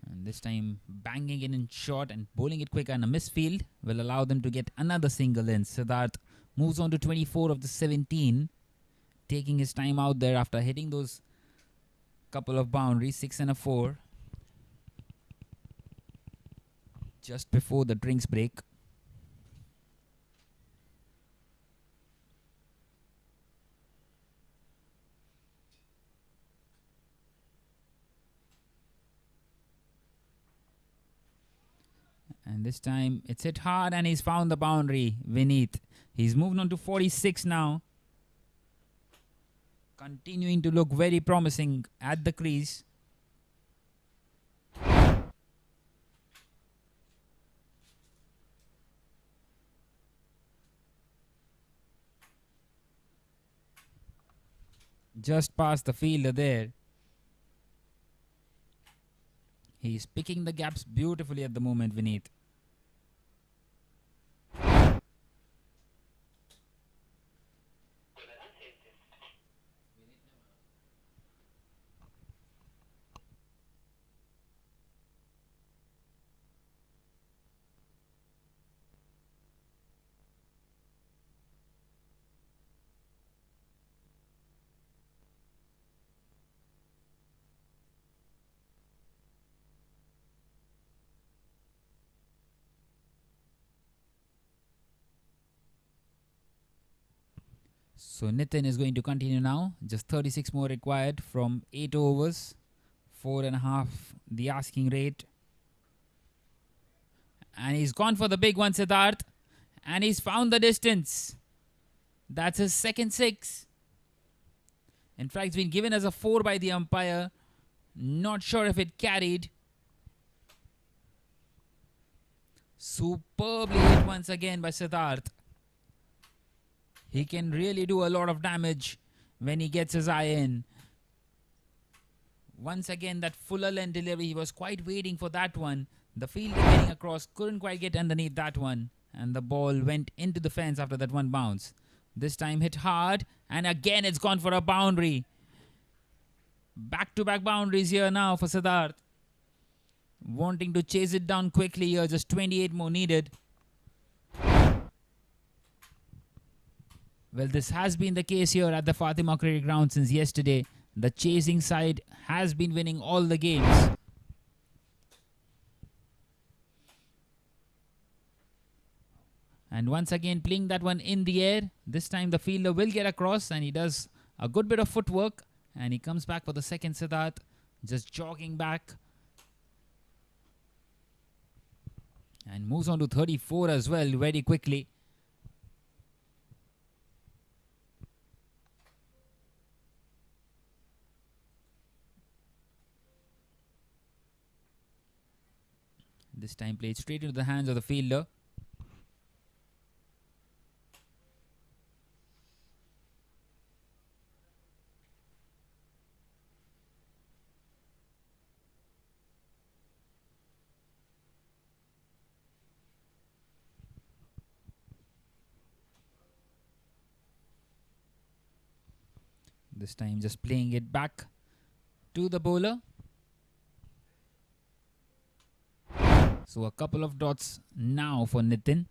And this time banging it in short and bowling it quick, and a misfield will allow them to get another single in. Siddharth moves on to 24 of the 17, taking his time out there after hitting those couple of boundaries, 6 and a 4, just before the drinks break. And this time it's hit hard, and he's found the boundary. Vineet, he's moved on to 46 now. Continuing to look very promising at the crease. Just past the fielder there. He's picking the gaps beautifully at the moment, Vineet. So Nitin is going to continue now. Just 36 more required from 8 overs. 4.5 the asking rate. And he's gone for the big one, Siddharth. And he's found the distance. That's his second 6. In fact, it's been given as a 4 by the umpire. Not sure if it carried. Superbly hit once again by Siddharth. He can really do a lot of damage when he gets his eye in. Once again, that fuller length delivery, he was quite waiting for that one. The fielder getting across, couldn't quite get underneath that one. And the ball went into the fence after that one bounce. This time hit hard, and again it's gone for a boundary. Back-to-back boundaries here now for Siddharth. Wanting to chase it down quickly here, just 28 more needed. Well, this has been the case here at the Fatima Cricket Ground since yesterday. The chasing side has been winning all the games. And once again playing that one in the air. This time the fielder will get across and he does a good bit of footwork. And he comes back for the second Siddharth. Just jogging back. And moves on to 34 as well very quickly. This time played straight into the hands of the fielder. This time just playing it back to the bowler. So a couple of dots now for Nitin.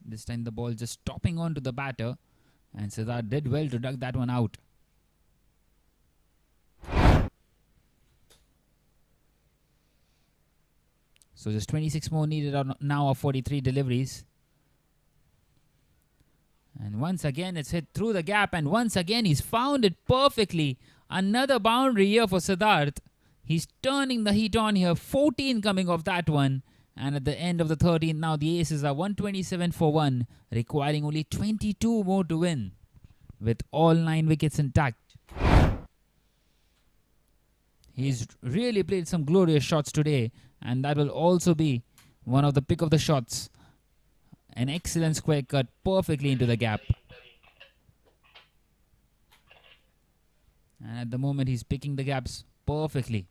This time the ball just stopping onto the batter. And Siddharth did well to duck that one out. So just 26 more needed now of 43 deliveries. And once again it's hit through the gap, and once again he's found it perfectly. Another boundary here for Siddharth. He's turning the heat on here. 14 coming off that one. And at the end of the 13th now the Aces are 127 for 1, requiring only 22 more to win with all 9 wickets intact. He's really played some glorious shots today, and that will also be one of the pick of the shots. An excellent square cut perfectly into the gap. And at the moment he's picking the gaps perfectly.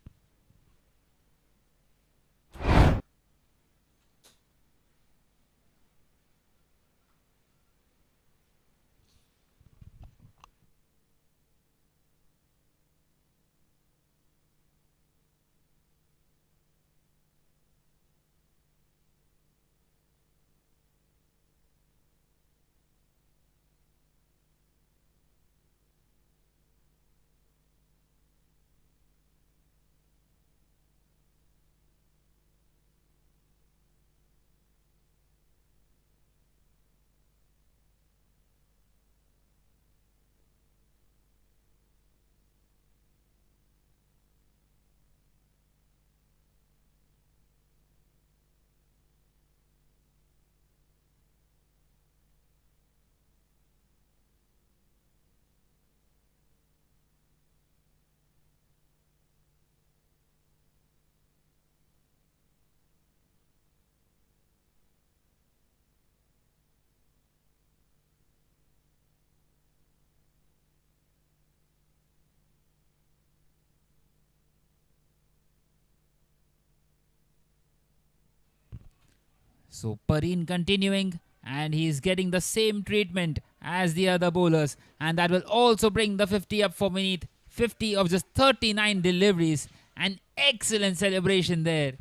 So Pareen continuing, and he's getting the same treatment as the other bowlers, and that will also bring the 50 up for Vineet. 50 of just 39 deliveries. An excellent celebration there.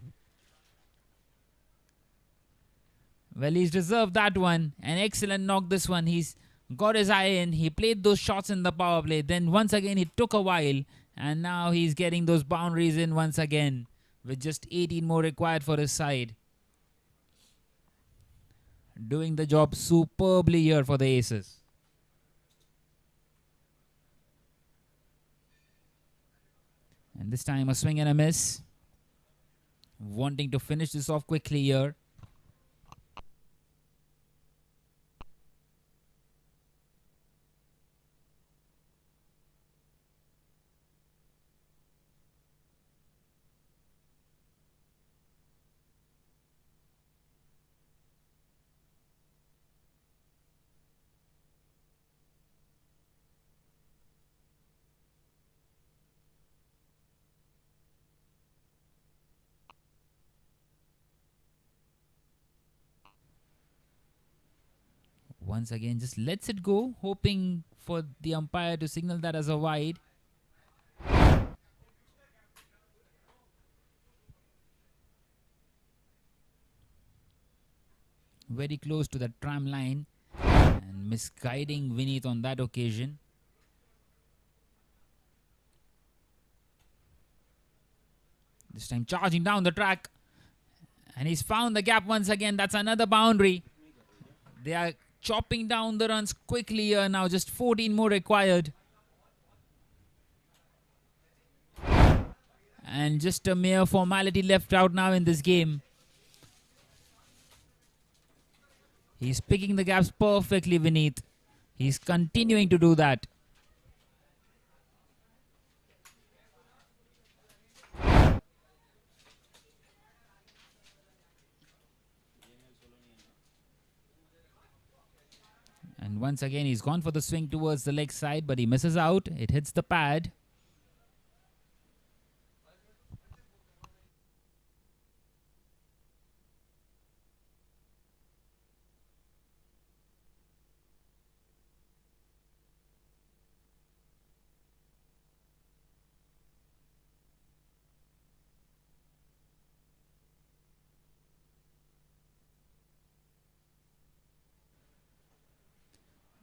Well, he's deserved that one. An excellent knock this one. He's got his eye in. He played those shots in the power play. Then once again he took a while, and now he's getting those boundaries in once again with just 18 more required for his side. Doing the job superbly here for the Aces. And this time a swing and a miss. Wanting to finish this off quickly here. Once again, just lets it go, hoping for the umpire to signal that as a wide. Very close to the tram line and misguiding Vineet on that occasion. This time charging down the track, and he's found the gap once again. That's another boundary. They are chopping down the runs quickly here now. Just 14 more required. And just a mere formality left out now in this game. He's picking the gaps perfectly, Vineet. He's continuing to do that. And once again, he's gone for the swing towards the leg side, but he misses out. It hits the pad.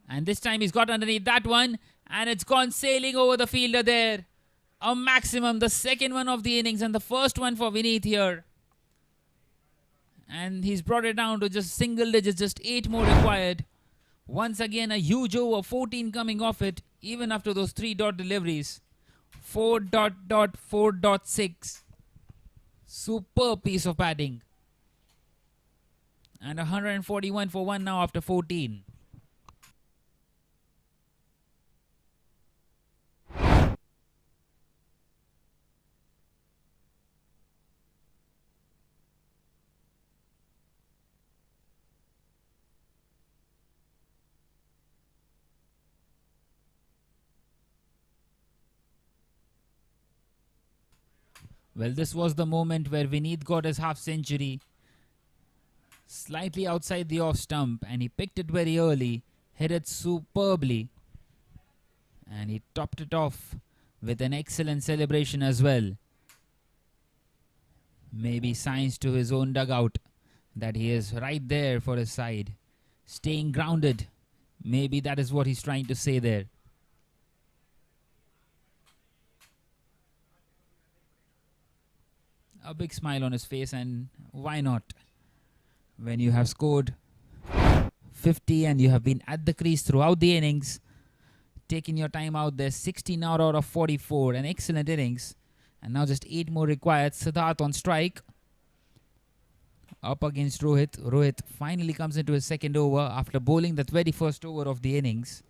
And this time he's got underneath that one, and it's gone sailing over the fielder there. A maximum, the second one of the innings and the first one for Vineet here. And he's brought it down to just single digits, just 8 more required. Once again, a huge over, 14 coming off it, even after those 3 dot deliveries. 4.4.6. Superb piece of batting. And 141 for 1 now after 14. Well, this was the moment where Vineet got his half century. Slightly outside the off stump, and he picked it very early, hit it superbly, and he topped it off with an excellent celebration as well. Maybe signs to his own dugout that he is right there for his side, staying grounded. Maybe that is what he's trying to say there. A big smile on his face, and why not? When you have scored 50 and you have been at the crease throughout the innings, taking your time out there, 16 out of 44, an excellent innings. And now just 8 more required. Siddharth on strike. Up against Rohit. Rohit finally comes into his second over after bowling that very first over of the innings.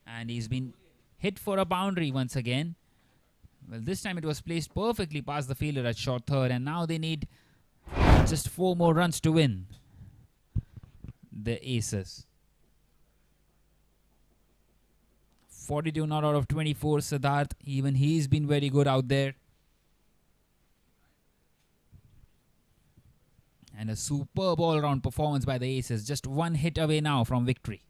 And he's been hit for a boundary once again. Well, this time it was placed perfectly past the fielder at short third, and now they need just 4 more runs to win. The Aces. 42 not out of 24, Siddharth. Even he's been very good out there. And a superb all-round performance by the Aces. Just 1 hit away now from victory.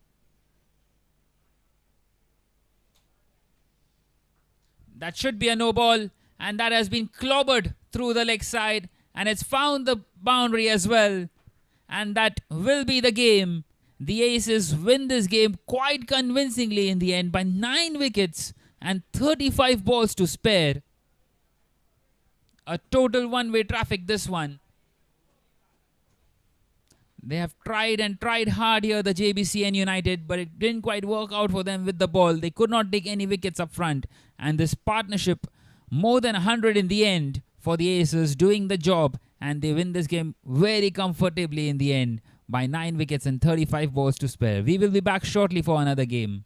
That should be a no ball, and that has been clobbered through the leg side, and it's found the boundary as well. And that will be the game. The Aces win this game quite convincingly in the end by 9 wickets and 35 balls to spare. A total one-way traffic, this one. They have tried and tried hard here, the Jbcn United, but it didn't quite work out for them with the ball. They could not take any wickets up front. And this partnership, more than 100 in the end for the Aces, doing the job. And they win this game very comfortably in the end by 9 wickets and 35 balls to spare. We will be back shortly for another game.